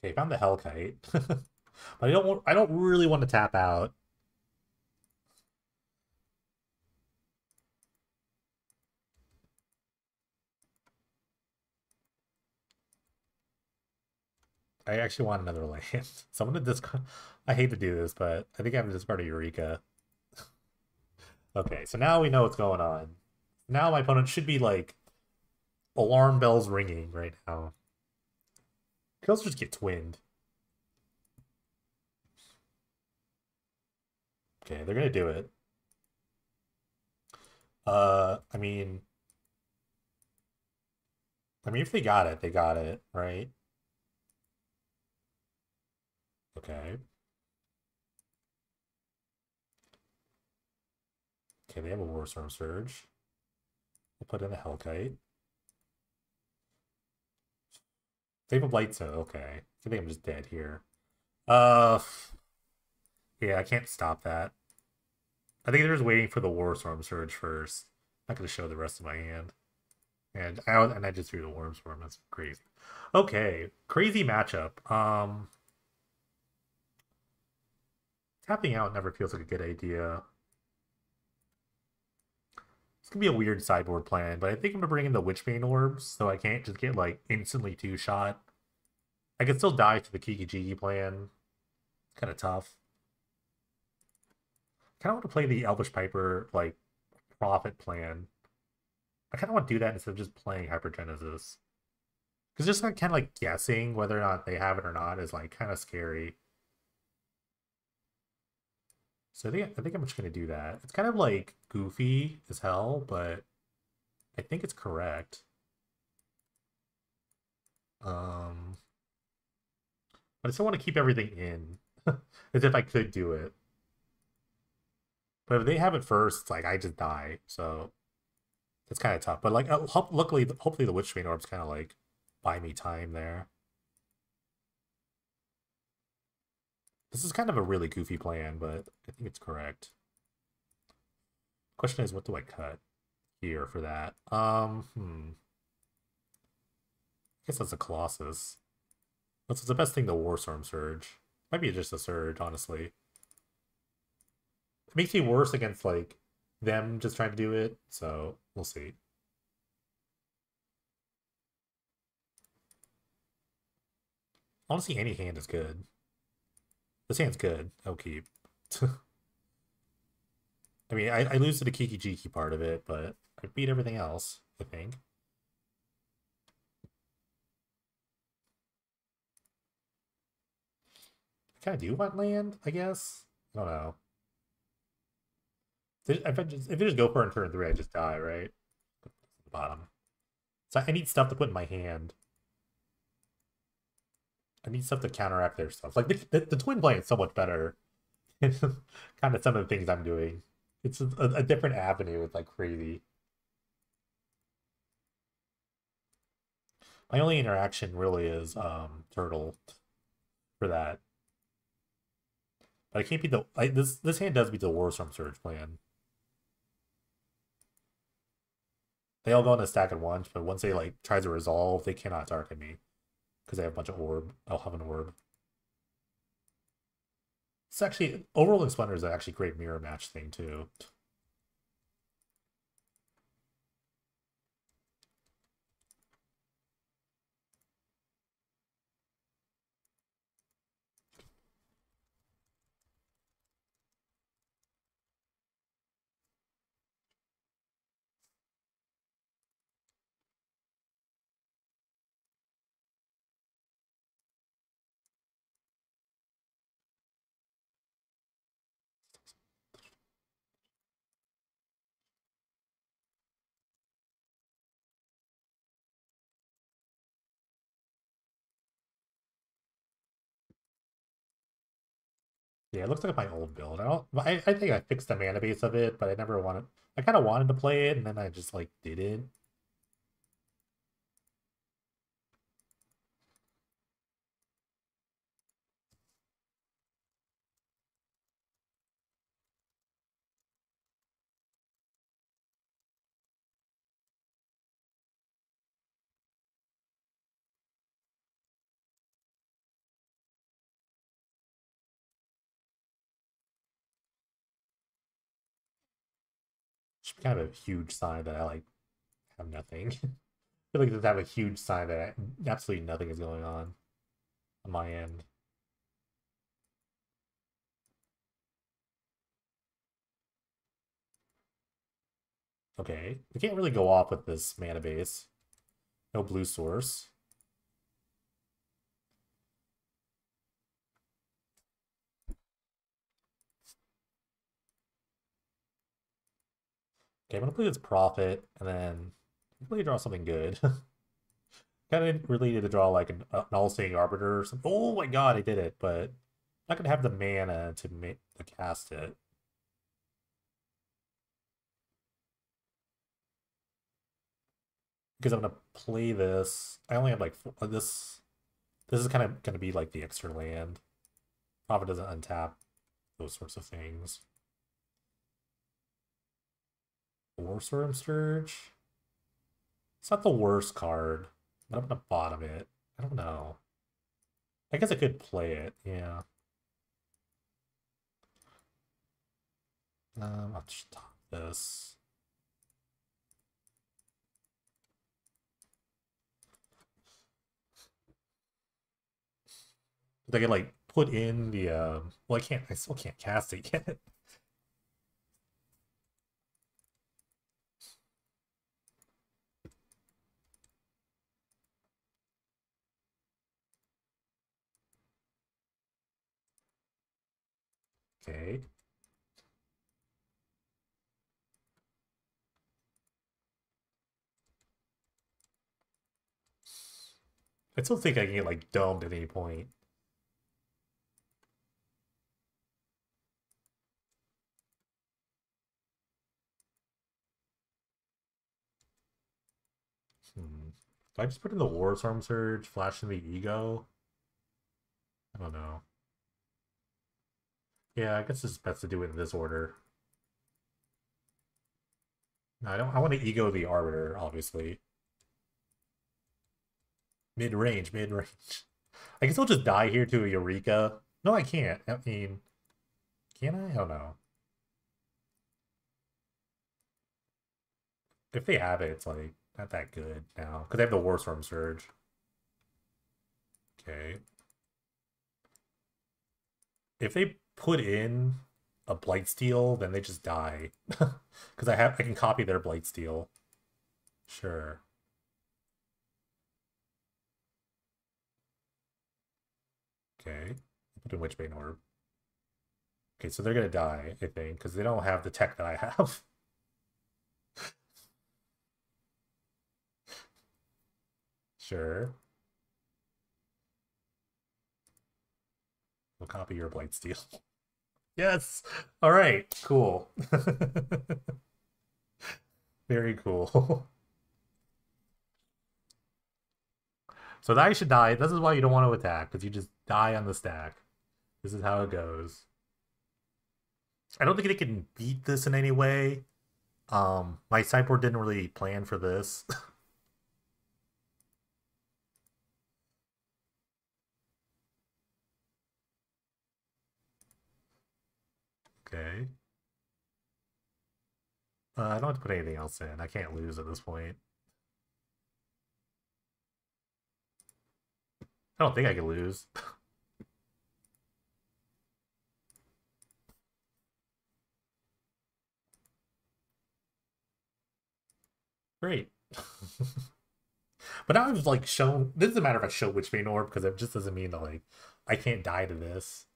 Okay, found the Hellkite. But I don't really want to tap out. I actually want another land. So I'm gonna discard. I hate to do this, but I think I have to discard a Eureka. Okay, so now we know what's going on. Now my opponent should be like alarm bells ringing right now. Could also just get twinned. Okay, they're gonna do it. I mean, if they got it, they got it, right? Okay. Okay, they have a War Storm Surge. We'll put in a Hellkite. They have a Blight, so okay. I think I'm just dead here. Uh, yeah, I can't stop that. I think they're just waiting for the War Storm Surge first. I'm not gonna show the rest of my hand. And I just threw the Worm Storm. That's crazy. Okay, crazy matchup. Tapping out never feels like a good idea. It's gonna be a weird sideboard plan, but I think I'm gonna bring in the Witchbane Orbs so I can't just get like instantly 2-shot. I can still die to the Kiki Jiki plan. It's kind of tough. I kind of want to play the Elvish Piper like profit plan. I kind of want to do that instead of just playing Hypergenesis. Because just like kind of like guessing whether or not they have it or not is like kind of scary. So I think I'm just gonna do that. It's kind of like goofy as hell, but I think it's correct. Um, but I still want to keep everything in, as if I could do it. But if they have it first, it's like I just die. So it's kind of tough. But like, luckily, hopefully the Witchbane Orbs kind of like buy me time there. This is kind of a really goofy plan, but I think it's correct. Question is, what do I cut here for that? I guess that's a Colossus. What's the best thing? The Warstorm Surge. Might be just a Surge, honestly. It makes me worse against like them just trying to do it, so we'll see. Honestly, any hand is good. This hand's good. I'll keep. I mean, I lose to the Kiki Jiki part of it, but I beat everything else, I think. I kind of do want land, I guess. I don't know. If I just go for it in turn 3, I just die, right? Bottom. So I need stuff to put in my hand. I need stuff to counteract their stuff. Like the twin plane is so much better. Kind of some of the things I'm doing. It's a different avenue. It's like crazy. My only interaction really is turtle for that. But I can't beat the this hand does beat the Warstorm Surge plan. They all go in a stack at once, but once they like try to resolve, they cannot target me because they have a bunch of orb. I'll have an orb. It's actually Overruling Splendor is actually a great mirror match thing too. Yeah, it looks like my old build. I think I fixed the mana base of it, but I never wanted. I kind of wanted to play it, and then I just like didn't. Should be kind of a huge sign that I like have nothing. I feel like this have a huge sign that absolutely nothing is going on my end. Okay, we can't really go off with this mana base. No blue source. Okay, I'm gonna play this Prophet, and then hopefully draw something good. Kind of really need to draw like an All-Seeing Arbiter or something. Oh my god, I did it, but I'm not gonna have the mana to make to cast it. Because I'm gonna play this. I only have like this. This is kind of gonna be like the extra land. Prophet doesn't untap those sorts of things. Warstorm Scourge. It's not the worst card, but I'm gonna bottom it. I don't know. I guess I could play it, yeah. I'll just top this. Did I get like put in the well I still can't cast it yet. Okay. I still think I can get like domed at any point. Do I just put in the Warstorm Surge, flash in the ego? I don't know. Yeah, I guess it's best to do it in this order. No, I don't. I want to ego the Arbiter, obviously. Mid-range, mid-range. I can still just die here to a Eureka. No, I can't. I mean, can I? I don't know. If they have it, it's like not that good now. Because they have the Warstorm Surge. Okay. If they put in a Blightsteel, then they just die. Because I can copy their Blightsteel. Sure. Okay. Put in Witchbane Orb. Okay, so they're gonna die, I think, because they don't have the tech that I have. Sure. We'll copy your Blightsteel. Yes! Alright, cool. Very cool. So that should die. This is why you don't want to attack, because you just die on the stack. This is how it goes. I don't think they can beat this in any way. My sideboard didn't really plan for this. Okay. I don't have to put anything else in. I can't lose at this point. I don't think I can lose. Great. But now I've like shown. This doesn't matter if I show Witchbane Orb because it just doesn't mean that like I can't die to this.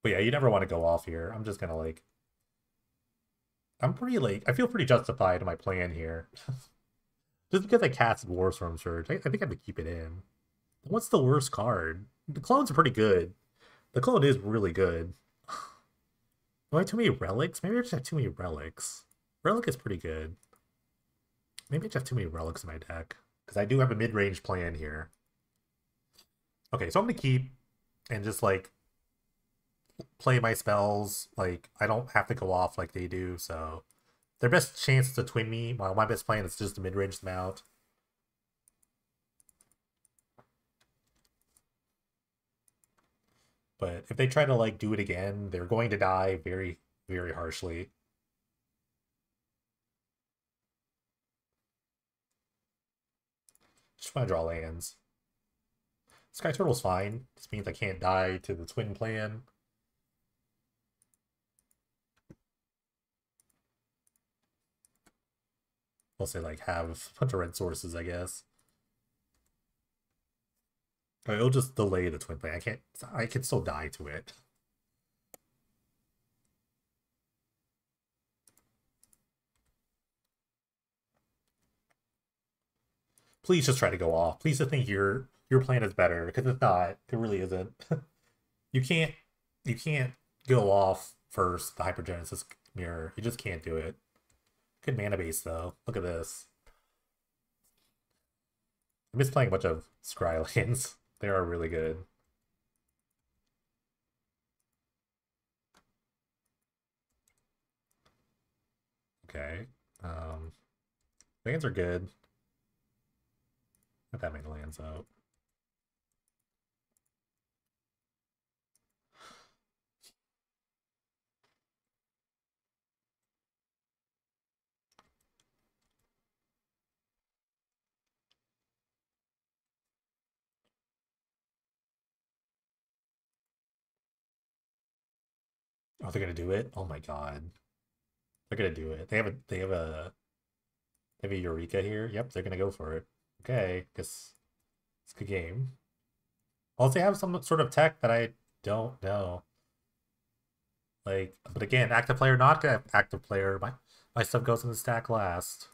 But yeah, you never want to go off here. I'm just gonna like. I'm pretty like I feel pretty justified in my plan here. Just because I cast Warstorm Surge, I think I have to keep it in. What's the worst card? The clones are pretty good. The clone is really good. Do I have too many relics? Maybe I just have too many relics. Relic is pretty good. Maybe I just have too many relics in my deck. Because I do have a mid-range plan here. Okay, so I'm going to keep and just, like, play my spells. Like, I don't have to go off like they do, so... Their best chance is to twin me, while my best plan is just to mid-range them out. But if they try to, like, do it again, they're going to die very, very harshly. Just want to draw lands. Sky Turtle's fine. This means I can't die to the twin plan. We'll say, like, have a bunch of red sources, I guess. It'll just delay the twin plan. I can still die to it. Please just try to go off. Please just think your plan is better, because it's not. It really isn't. you can't go off first the Hypergenesis mirror. You just can't do it. Good mana base though. Look at this. I'm just playing a bunch of Scry lands. They are really good. Okay. Lands are good. Not that many lands out. Oh, they're gonna do it? Oh my god. They're gonna do it. They have a Eureka here. Yep, they're gonna go for it. Okay, guess it's a good game. Also, they have some sort of tech that I don't know. Like, but again, active player, not active player. My stuff goes in the stack last.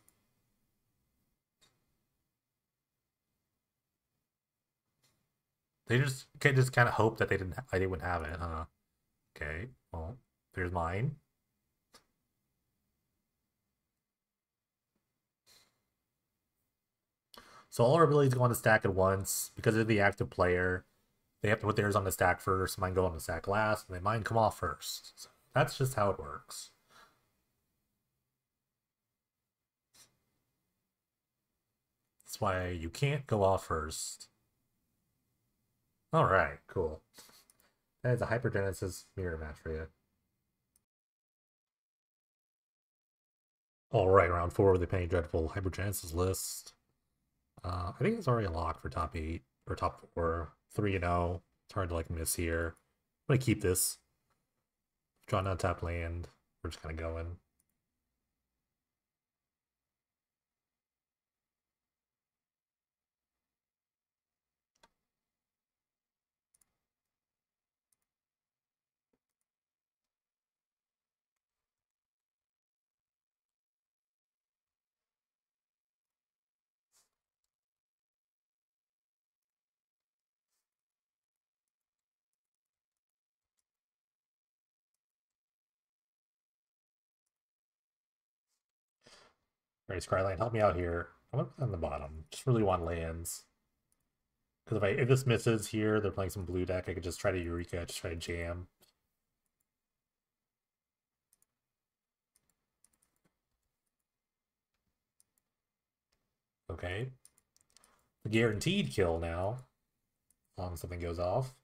They just can just kind of hope that I didn't have it, huh? Okay, well, there's mine. So all our abilities go on the stack at once because of the active player. They have to put theirs on the stack first. Mine go on the stack last, and then mine come off first. So that's just how it works. why you can't go off first. Alright, cool. That is a Hypergenesis mirror match for you. Alright, round 4 with the Penny Dreadful Hypergenesis list. I think it's already a lock for top 8, or top 4. 3-0. It's hard to like miss here. I'm gonna keep this. Draw an untapped land. We're just kind of going. Alright, Skyline, help me out here. I'm gonna put on the bottom. Just really want lands. Because if this misses here, they're playing some blue deck, I could just try to Eureka, just try to jam. Okay. The guaranteed kill now. As long as something goes off.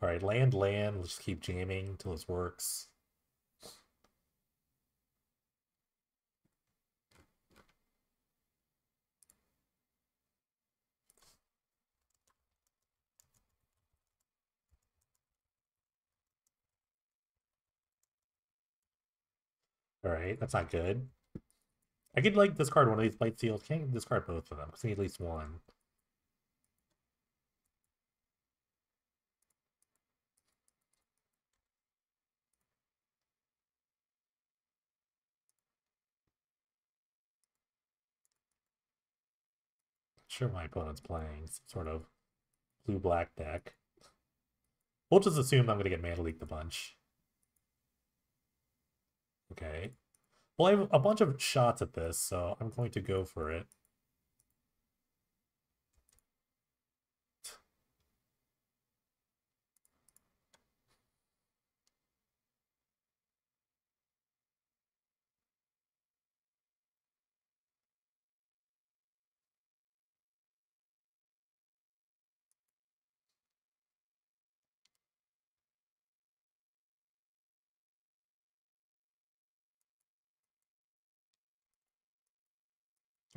Alright, land. Let's just keep jamming until this works. Alright, that's not good. I could like discard one of these Blight Seals. Can't discard both of them, because I need at least one. Not sure my opponent's playing some sort of blue-black deck. We'll just assume I'm gonna get Mana Leaked a bunch. Okay. Well, I have a bunch of shots at this, so I'm going to go for it.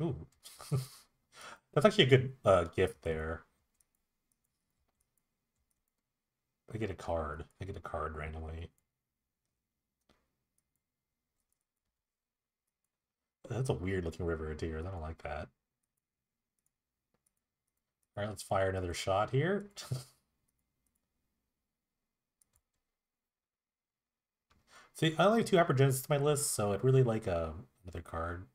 Ooh. That's actually a good gift there. I get a card. I get a card randomly. That's a weird looking river deer. I don't like that. Alright, let's fire another shot here. See, I only have 2 Hypergenesis to my list, so I'd really like another card.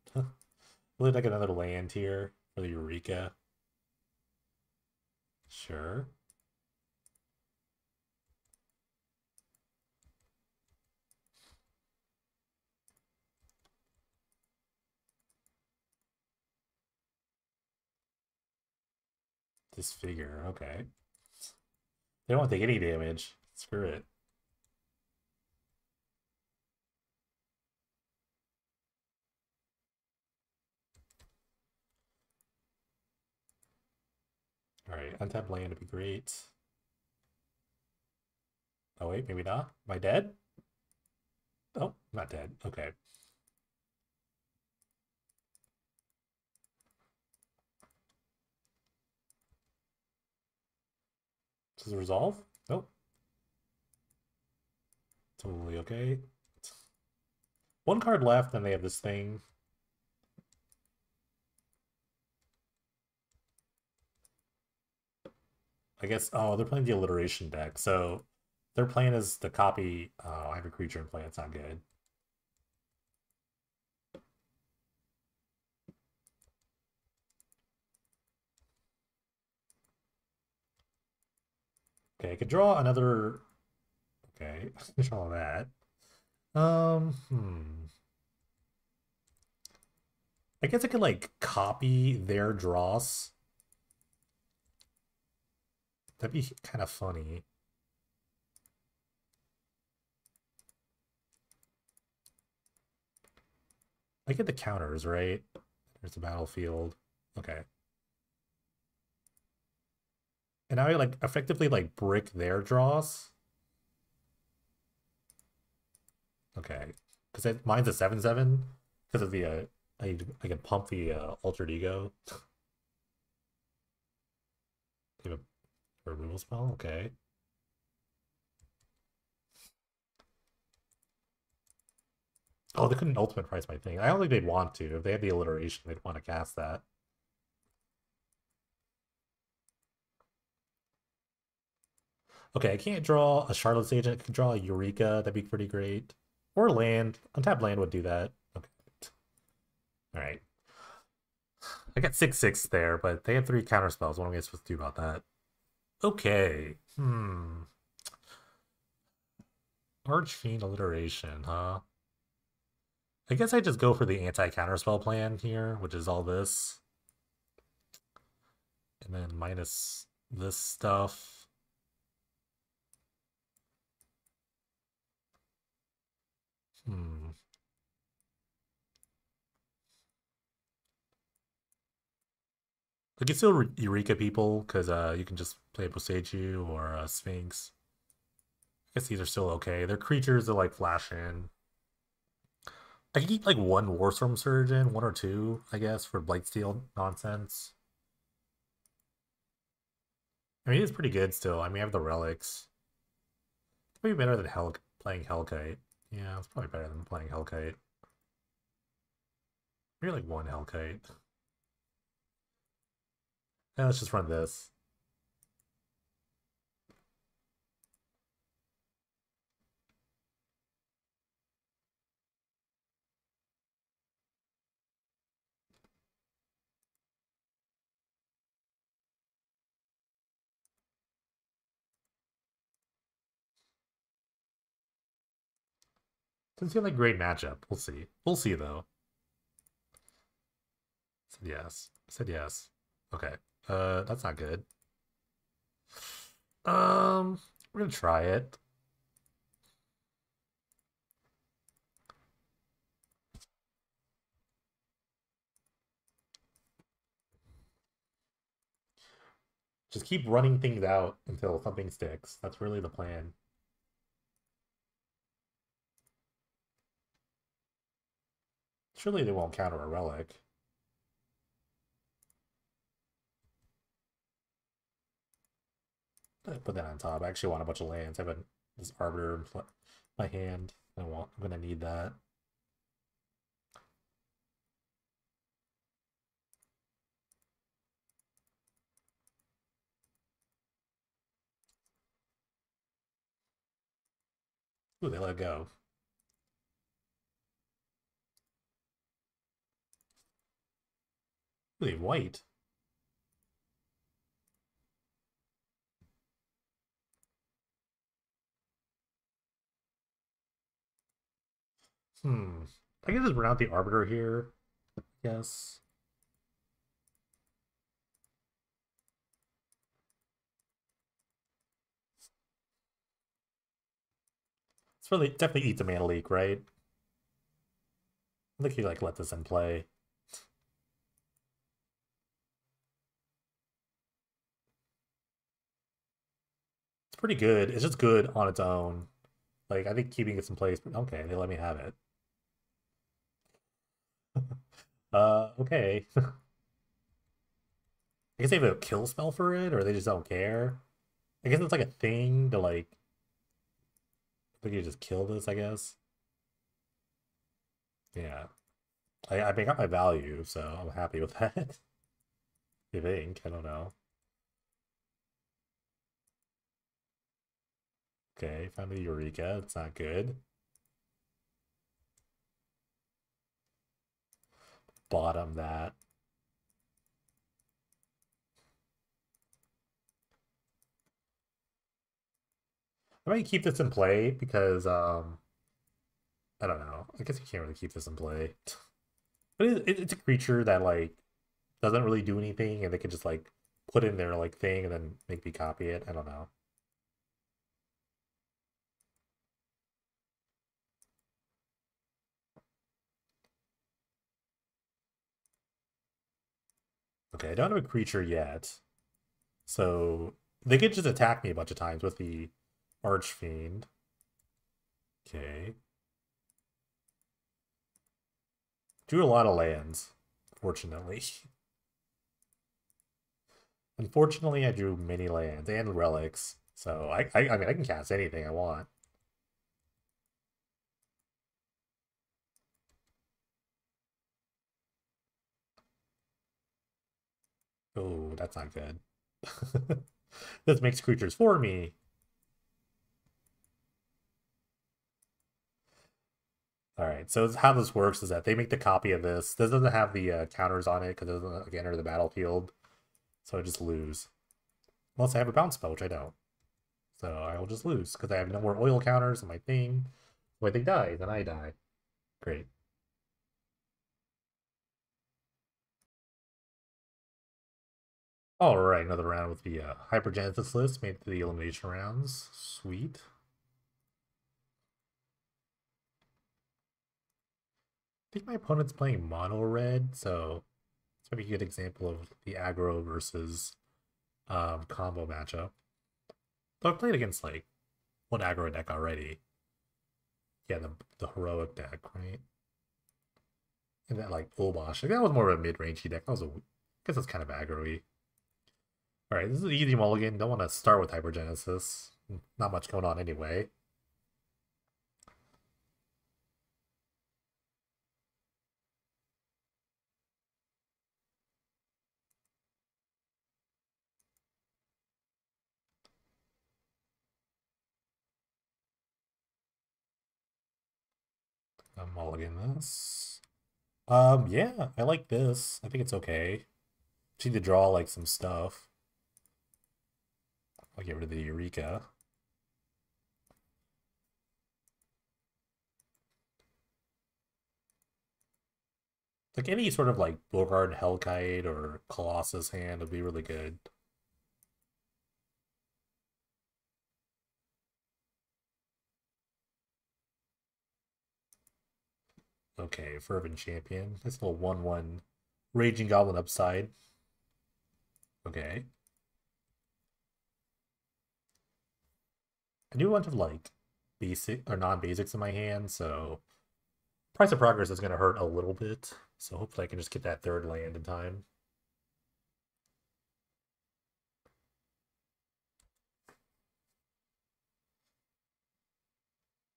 Really like another land here for the Eureka. Sure. Disfigure, okay. They don't take any damage. Screw it. Alright, untap land would be great. Oh wait, maybe not. Am I dead? Oh, I'm not dead. Okay. Does it resolve? Nope. Totally okay. 1 card left, and they have this thing. I guess, oh, they're playing the Alteration deck, so their plan is to copy, oh, I have a creature in play, it's not good. Okay, I could draw another, okay, draw that. I guess I could, like, copy their draws. That'd be kind of funny. I get the counters, right? There's the battlefield. Okay. And now I like effectively like brick their draws. Okay. Because mine's a 7/7 because of the I can pump the altered ego. They have a removal spell. Okay. Oh, they couldn't ultimate price my thing. I don't think they'd want to. If they had the alliteration, they'd want to cast that. Okay, I can't draw a Charlotte's Agent. I can draw a Eureka. That'd be pretty great. Or land. Untapped land would do that. Okay. All right. I got 6/6 there, but they have 3 counter spells. What am I supposed to do about that? Okay. Archfiend alliteration, huh? I guess I just go for the anti-counterspell plan here, which is all this. And then minus this stuff. I can still Eureka people, because you can just play a Boseiju or a Sphinx. I guess these are still okay. They're creatures that like flash in. I can keep like 1 Warstorm Surgeon, 1 or 2, I guess, for Blightsteel nonsense. I mean, it's pretty good still. I mean, I have the relics. It's probably better than playing Hellkite. Yeah, it's probably better than playing Hellkite. Maybe like 1 Hellkite. Yeah, let's just run this. Doesn't seem like a great matchup. We'll see. We'll see though. Said yes. Said yes. Okay. That's not good. We're gonna try it. Just keep running things out until something sticks. That's really the plan. Surely they won't counter a relic. Put that on top. I actually want a bunch of lands. I have this Arbiter in my hand. I'm gonna need that. Ooh, they let go. Ooh, they white. I can just run out the Arbiter here. Yes. It's really definitely eats a mana leak, right? I think he like let this in play. It's pretty good. It's just good on its own. Like I think keeping it in place. Okay, they let me have it. Okay. I guess they have a kill spell for it, or they just don't care. I guess it's like a thing to like. I think you just kill this. I guess. Yeah. I got my value, so I'm happy with that. I think. I don't know. Okay, found the Eureka. It's not good. Bottom that. I might keep this in play because I don't know. I guess you can't really keep this in play. But it's a creature that like doesn't really do anything, and they can just like put in their like thing and then make me copy it. I don't know. Okay, I don't have a creature yet. So they could just attack me a bunch of times with the Archfiend. Okay. Drew a lot of lands, fortunately. Unfortunately, I drew many lands and relics. So I mean, I can cast anything I want. Oh, that's not good. This makes creatures for me. All right, so how this works is that they make the copy of this. This doesn't have the counters on it because it doesn't like, enter the battlefield. So I just lose. Unless I have a bounce spell, which I don't. So I will just lose because I have no more oil counters on my thing. When they die, then I die. Great. All right, another round with the Hypergenesis list. Made it to the elimination rounds. Sweet. I think my opponent's playing mono red, so it's maybe a good example of the aggro versus combo matchup. Though I've played against like one aggro deck already. Yeah, the heroic deck, right? And that like Obosh. Like, that was more of a mid-rangey deck. That was I guess that's kind of aggro-y. Alright, this is an easy mulligan. Don't want to start with Hypergenesis. Not much going on anyway. I'm mulligan this. Yeah, I like this. I think it's okay. Just need to draw like some stuff. I'll get rid of the Eureka. Like any sort of like Beauregard Hellkite or Colossus hand would be really good. Okay, Fervent Champion. This little 1/1 Raging Goblin upside. Okay. I do a bunch of like basic or non-basics in my hand, so Price of Progress is gonna hurt a little bit. So hopefully I can just get that third land in time.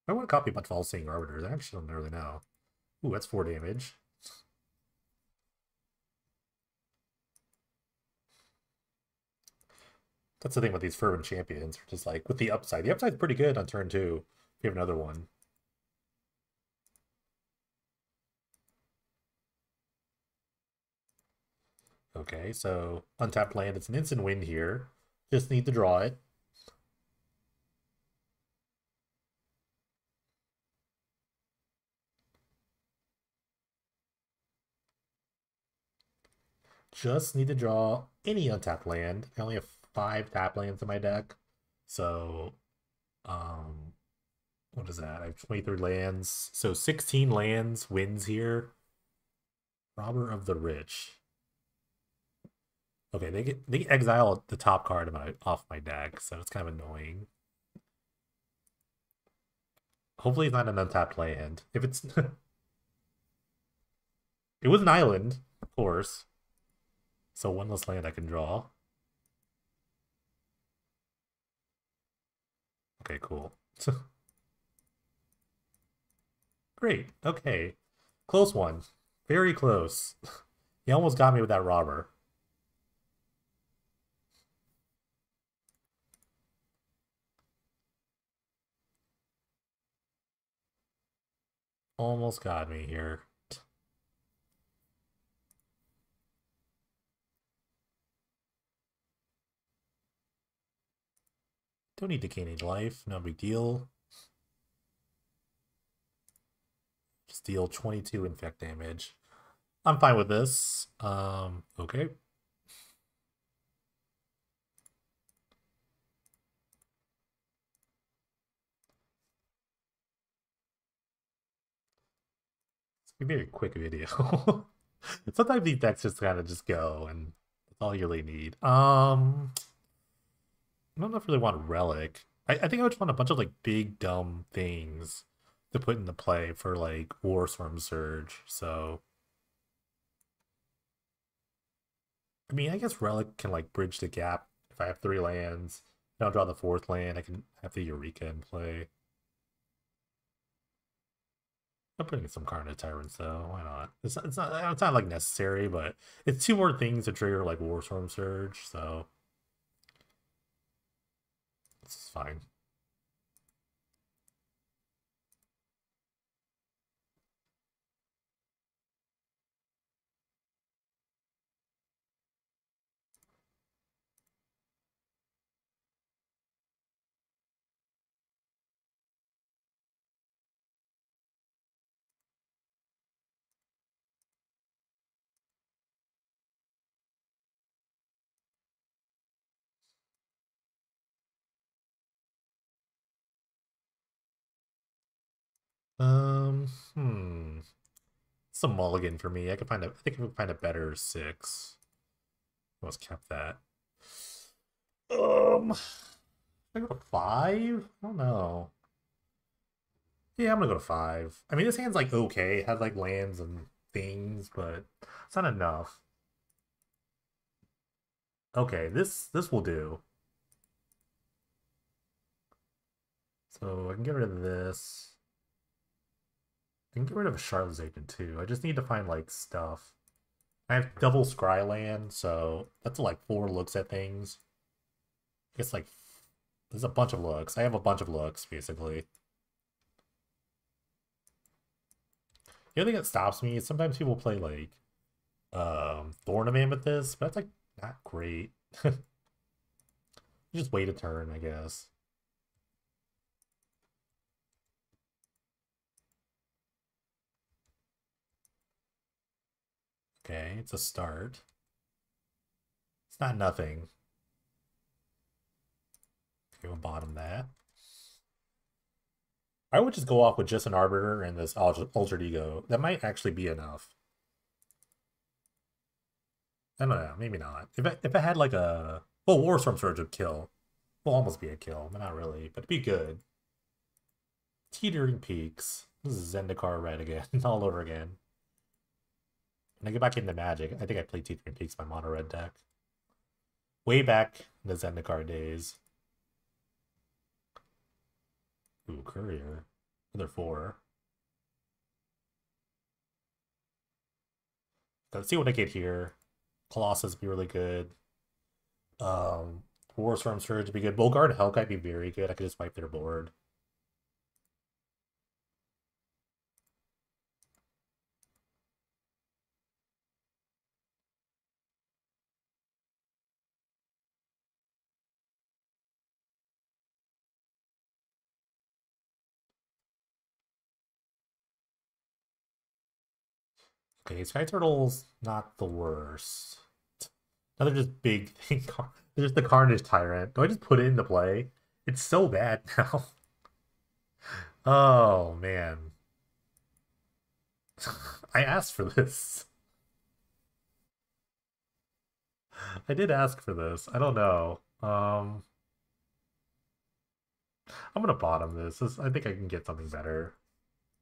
I want to copy a bunch of All-Seeing Arbiters. I actually don't really know. Ooh, that's 4 damage. That's the thing with these Fervent Champions. Just like with the upside. The upside's pretty good on turn 2. If you have another one. Okay, so untapped land. It's an instant win here. Just need to draw it. Just need to draw any untapped land. I only have 5 tap lands in my deck. So, what is that? I have 23 lands. So 16 lands wins here. Robber of the Rich. Okay, they exile the top card off my deck, so it's kind of annoying. Hopefully it's not an untapped land. If it's it was an island, of course. So one less land I can draw. Okay, cool. Great. Okay. Close one. Very close. He almost got me with that robber. Almost got me here. Don't need to gain any life. No big deal. Just deal 22 infect damage. I'm fine with this. Okay. It's gonna be a very quick video. Sometimes these decks just kind of just go and all you really need. I don't know if I really want Relic. I think I would just want a bunch of like big dumb things to put into play for like War Storm Surge. So I mean, I guess Relic can like bridge the gap. If I have 3 lands, I don't draw the 4th land, I can have the Eureka in play. I'm putting some Carnage Tyrants though. Why not? It's not like necessary, but it's 2 more things to trigger like War Storm Surge, so it's fine. Hmm. It's a mulligan for me. I think I can find a better 6. Almost kept that. I go to 5? I don't know. Yeah, I'm gonna go to 5. I mean, this hand's like okay. It has like lands and things, but it's not enough. Okay, this will do. So I can get rid of this. I can get rid of a Charlotte's Agent too. I just need to find like stuff. I have double Scry land, so that's like 4 looks at things. I guess like there's a bunch of looks. I have a bunch of looks basically. The other thing that stops me is sometimes people play like Thornaman with this, but it's like not great. Just wait a turn, I guess. Okay, it's a start. It's not nothing. Okay, we'll bottom that. I would just go off with just an Arbiter and this Altered Ego. That might actually be enough. I don't know, maybe not. If I had like a... Well, Warstorm Surge would kill. Will almost be a kill, but not really. But it'd be good. Teetering Peaks. This is Zendikar red again, all over again. When I get back into Magic, I think I played Teetering Peaks, my mono red deck. Way back in the Zendikar days. Ooh, Courier. Another 4. Let's see what I get here. Colossus would be really good. War Storm Surge would be good. Bolgard Hellkite would be very good. I could just wipe their board. Okay, Sky Turtle's not the worst. Another just big thing. There's the Carnage Tyrant. Do I just put it into play? It's so bad now. Oh, man. I asked for this. I did ask for this. I don't know. I'm gonna bottom this. I think I can get something better.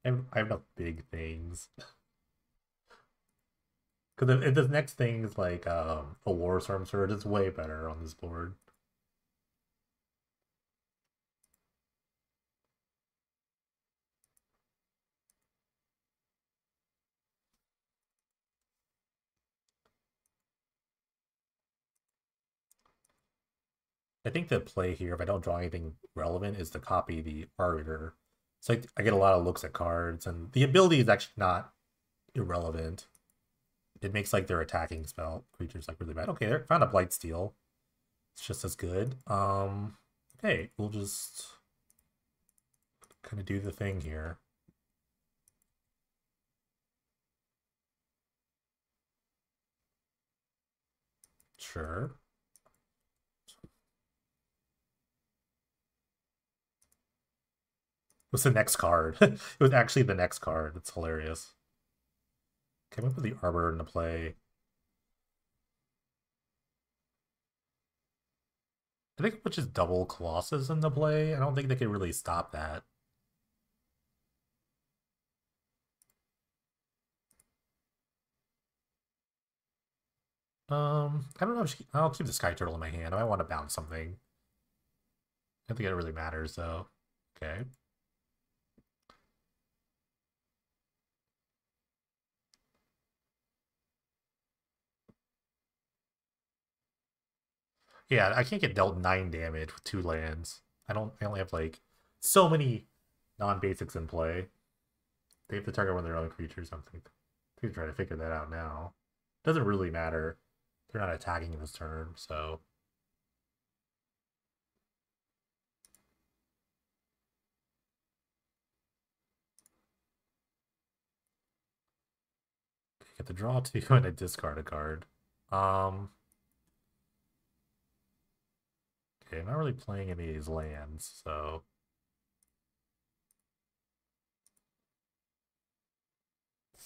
I have enough big things. Because if this next thing is like a War Storm Surge, it's way better on this board. I think the play here, if I don't draw anything relevant, is to copy the Arbiter. So I get a lot of looks at cards, and the ability is actually not irrelevant. It makes like their attacking spell creatures like really bad. Okay, they found a Blightsteel. It's just as good. Okay, we'll just kind of do the thing here. Sure. It was the next card. It was actually the next card. It's hilarious. Okay, I'm gonna put the Arbiter into play. I think it puts just double Colossus into play. I don't think they can really stop that. I don't know. I'll keep the Sky Turtle in my hand. I might want to bounce something. I don't think it really matters though. Okay. Yeah, I can't get dealt 9 damage with 2 lands. I only have like so many non-basics in play. They have to target one of their own creatures. Something. Please try to figure that out now. Doesn't really matter. They're not attacking this turn, so get the draw 2 and a discard a card. Okay, I'm not really playing any of these lands, so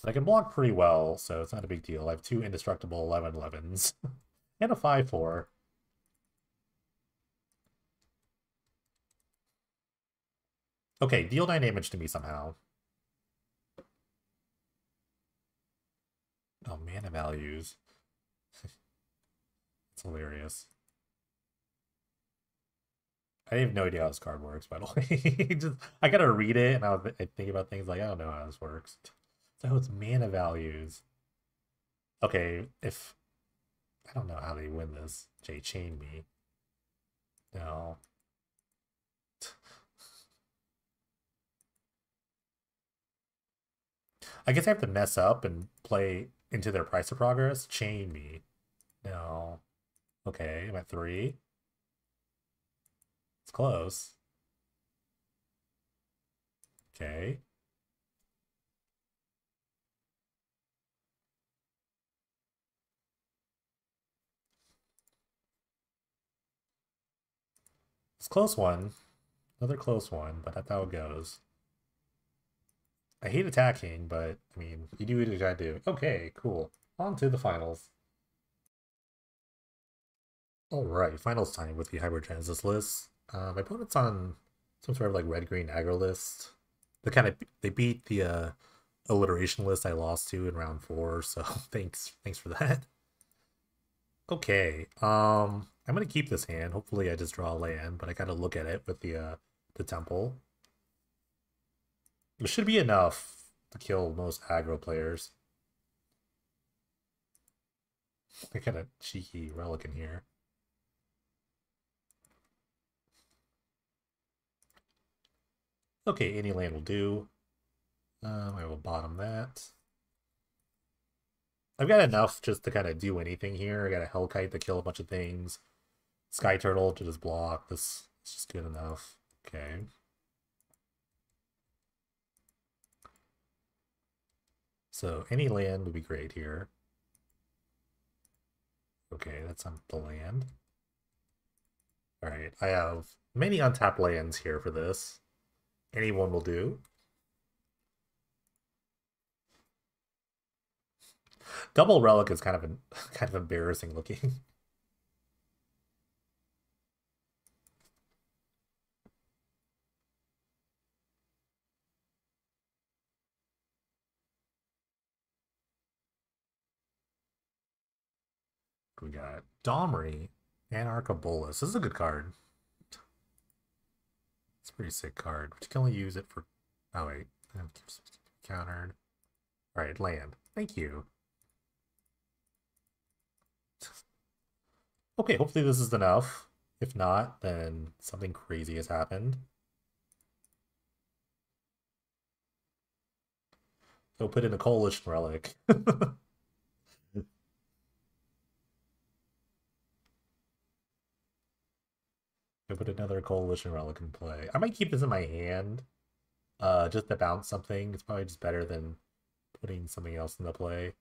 I can block pretty well, so it's not a big deal. I have 2 indestructible 11/11s and a 5/4. Okay, deal 9 damage to me somehow. Oh, mana values. It's hilarious. I have no idea how this card works, by the way. I gotta read it, and I think about things like, I don't know how this works. So it's mana values. Okay, if... I don't know how they win this. Jay, chain me. No. I guess I have to mess up and play into their price of progress. Chain me. No. Okay, I'm at 3. It's close. Okay. It's a close one. Another close one, but that's how it goes. I hate attacking, but, I mean, you do what you gotta do. Okay, cool. On to the finals. Alright, finals time with the Hypergenesis list. My opponent's on some sort of like red-green aggro list. They beat the Alteration list I lost to in round 4, so thanks for that. Okay, I'm gonna keep this hand. Hopefully I just draw a land, but I gotta look at it with the temple. It should be enough to kill most aggro players. I got a cheeky relic in here. Okay, any land will do. I will bottom that. I've got enough just to kind of do anything here. I got a Hellkite to kill a bunch of things. Sky Turtle to just block. This is just good enough. Okay. So any land would be great here. Okay, that's on the land. Alright, I have many untapped lands here for this. Any one will do. Double Relic is kind of embarrassing looking. We got Domri and Boros. This is a good card. It's a pretty sick card. But you can only use it for... Oh, wait. Countered. Alright, land. Thank you. Okay, hopefully this is enough. If not, then something crazy has happened. They'll put in a Coalition Relic. I put another Coalition Relic in play. I might keep this in my hand, just to bounce something. It's probably just better than putting something else into play.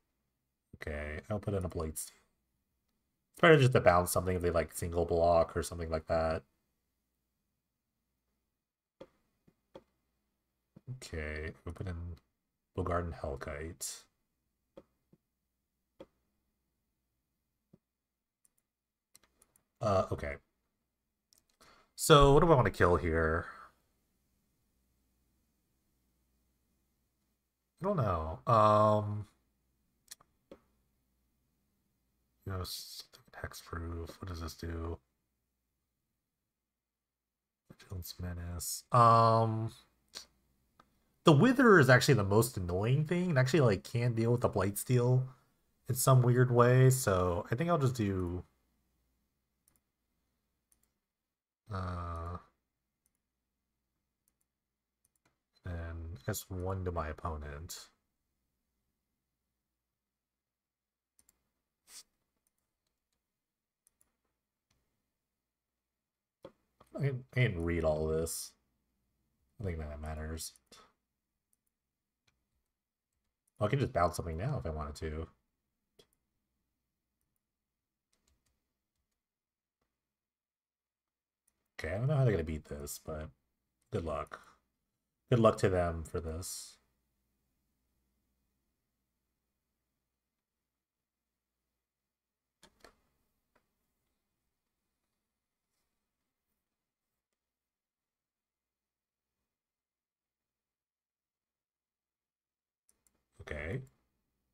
Okay, I'll put in a Blade Steel. It's better just to bounce something if they like single block or something like that. Okay, we'll put in Bogarden Hellkite. Okay. So what do I want to kill here? I don't know. Hexproof. What does this do? Vigilance Menace. The Wither is actually the most annoying thing. It actually like can deal with the Blightsteel in some weird way. So I think I'll just do uh and I guess one to my opponent. I didn't read all this. I think that matters. Well, I can just bounce something now if I wanted to. Okay, I don't know how they're gonna beat this, but good luck. Good luck to them for this. Okay,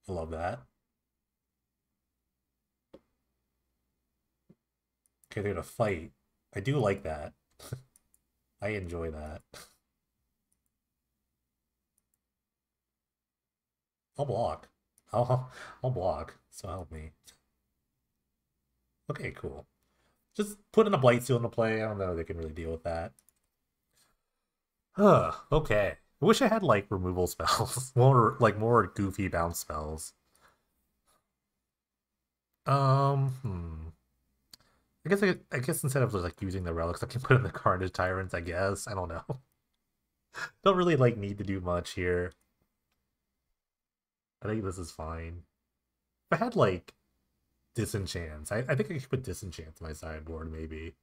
I love that. Okay, they're gonna fight. I do like that. I enjoy that. I'll block. I'll block. So help me. Okay, cool. Just put in a Blightsteel into play. I don't know if they can really deal with that. Okay. I wish I had like removal spells. more goofy bounce spells. Hmm. I guess instead of like using the relics, I can put in the Carnage Tyrants, I guess. I don't know. Don't really like need to do much here. I think this is fine. If I had like Disenchants, I think I could put Disenchants on my sideboard, maybe.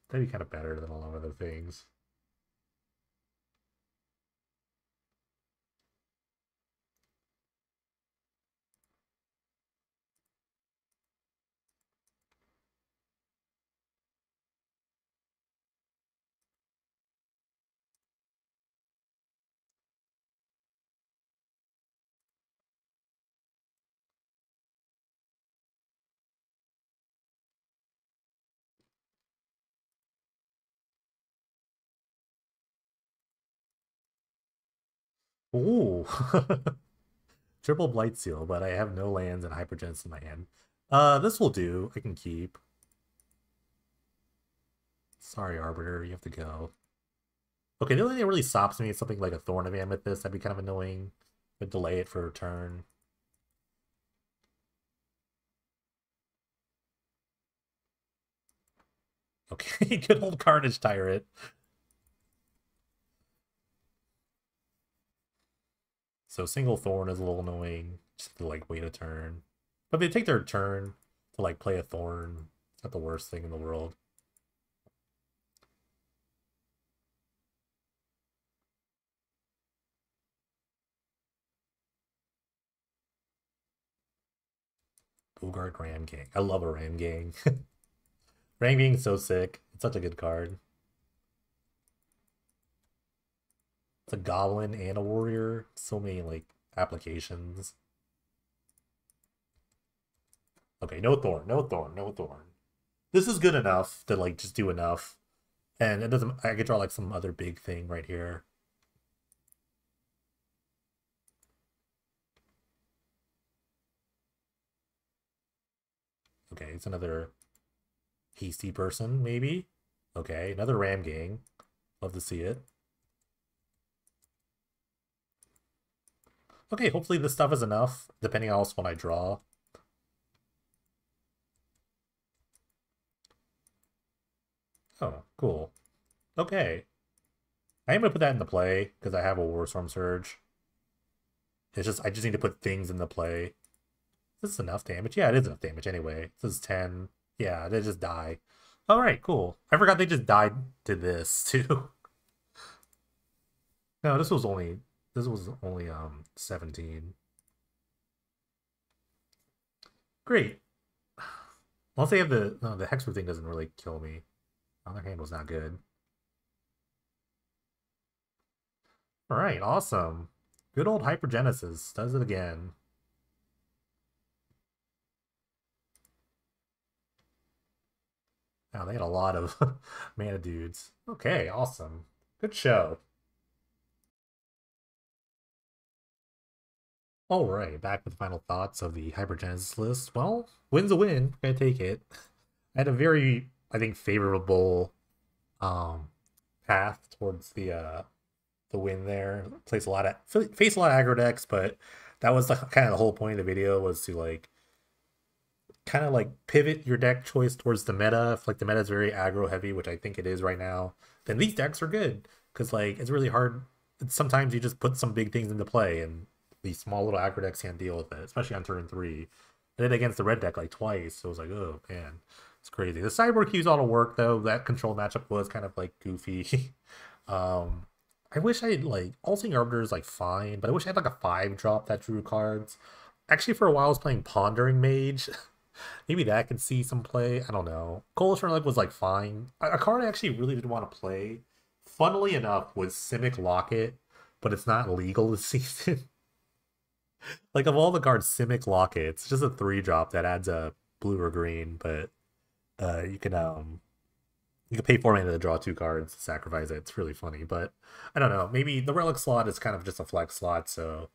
That'd be kind of better than a lot of other things. Ooh. Triple Blightsteel, but I have no lands and Hypergenesis in my hand. This will do. I can keep. Sorry, Arbiter, you have to go. Okay, the only thing that really stops me is something like a Thorn of Amethyst. That'd be kind of annoying. Would delay it for a turn. Okay, good old Carnage Tyrant. So single Thorn is a little annoying. Just to like wait a turn. But they take their turn to like play a Thorn. It's not the worst thing in the world. Bugart Ram Gang. I love a Ram Gang. Ram Gang's so sick. It's such a good card. It's a goblin and a warrior. So many like applications. Okay, no Thorn, no Thorn, no Thorn. This is good enough to like just do enough. And it doesn't I could draw like some other big thing right here. Okay, it's another hasty person, maybe. Okay, another Ram Gang. Love to see it. Okay, hopefully this stuff is enough, depending on else when I draw. Oh, cool. Okay. I am gonna put that into play, because I have a Warstorm Surge. I just need to put things into play. Is this enough damage? Yeah, it is enough damage anyway. This is 10. Yeah, they just die. Alright, cool. I forgot they just died to this, too. No, this was only 17. Great. Unless they have the no, the Hexer thing doesn't really kill me. Other hand was not good. All right, awesome. Good old Hypergenesis does it again. Wow, they had a lot of mana dudes. Okay, awesome. Good show. All right, back with the final thoughts of the Hypergenesis list. Well, win's a win. Gonna take it. I had a very, I think, favorable um path towards the win there. Face a lot of aggro decks, but that was kind of the whole point of the video, was to like kind of like pivot your deck choice towards the meta. If like the meta is very aggro heavy, which I think it is right now, then these decks are good, because like it's really hard. Sometimes you just put some big things into play, and these small little aggro decks can't deal with it, especially on turn 3. I did against the red deck like twice, so it was like, oh man, it's crazy. The sideboard cues ought to work though. That control matchup was kind of like goofy. I wish I had like Ulting Arbiter is like fine, but I wish I had like a 5-drop that drew cards. Actually, for a while I was playing Pondering Mage. Maybe that could see some play. I don't know. Coalition Relic was like fine. A card I actually really did want to play, funnily enough, was Simic Locket, but it's not legal this season. Like, of all the cards, Simic Locket, it's just a 3-drop that adds a blue or green, but you can pay 4 mana to draw 2 cards, sacrifice it. It's really funny, but I don't know. Maybe the relic slot is kind of just a flex slot, so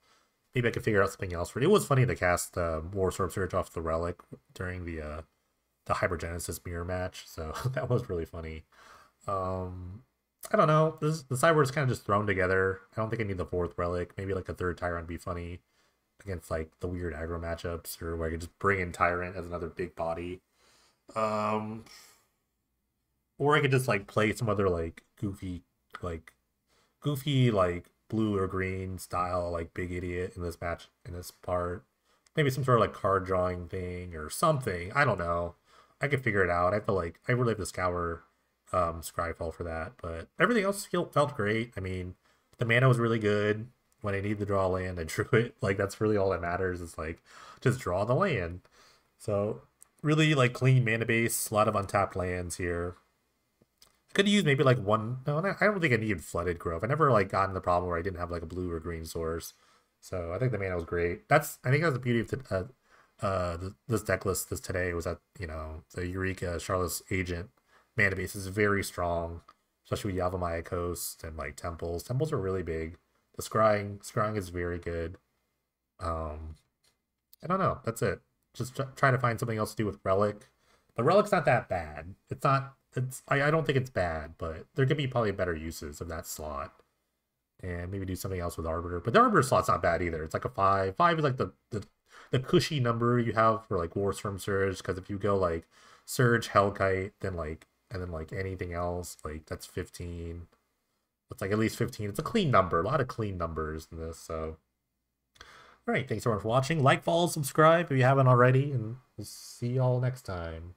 maybe I could figure out something else for it. It was funny to cast War Storm Surge off the relic during the Hypergenesis mirror match, so that was really funny. I don't know. The sideboard is kind of just thrown together. I don't think I need the 4th relic. Maybe like a 3rd Tyrant would be funny against like the weird aggro matchups, or where I could just bring in Tyrant as another big body. Or I could just like play some other like goofy like blue or green style like big idiot in this match, in this part. Maybe some sort of like card drawing thing or something. I don't know. I could figure it out. I feel like I really have to scour Scryfall for that, but everything else felt great. I mean, the mana was really good. When I need to draw a land, I drew it. Like, that's really all that matters, is like just draw the land. So really like clean mana base, a lot of untapped lands here. Could use maybe like one. No, I don't think I needed Flooded Grove. I never like gotten the problem where I didn't have like a blue or green source. So I think the mana was great. I think that's the beauty of this deck list this today, was that, you know, the Eureka Charlotte's Agent mana base is very strong, especially with Yavimaya Coast and like temples. Temples are really big. The scrying is very good. I don't know. That's it. Just try to find something else to do with Relic. The Relic's not that bad. It's not. I don't think it's bad, but there could be probably better uses of that slot, and maybe do something else with Arbiter. But the Arbiter slot's not bad either. It's like a 5. 5 is like the cushy number you have for like Warstorm Surge, because if you go like Surge, Hellkite, then like anything else, like that's 15. It's like at least 15. It's a clean number. A lot of clean numbers in this. So, all right. Thanks everyone for watching. Like, follow, subscribe if you haven't already, and we'll see y'all next time.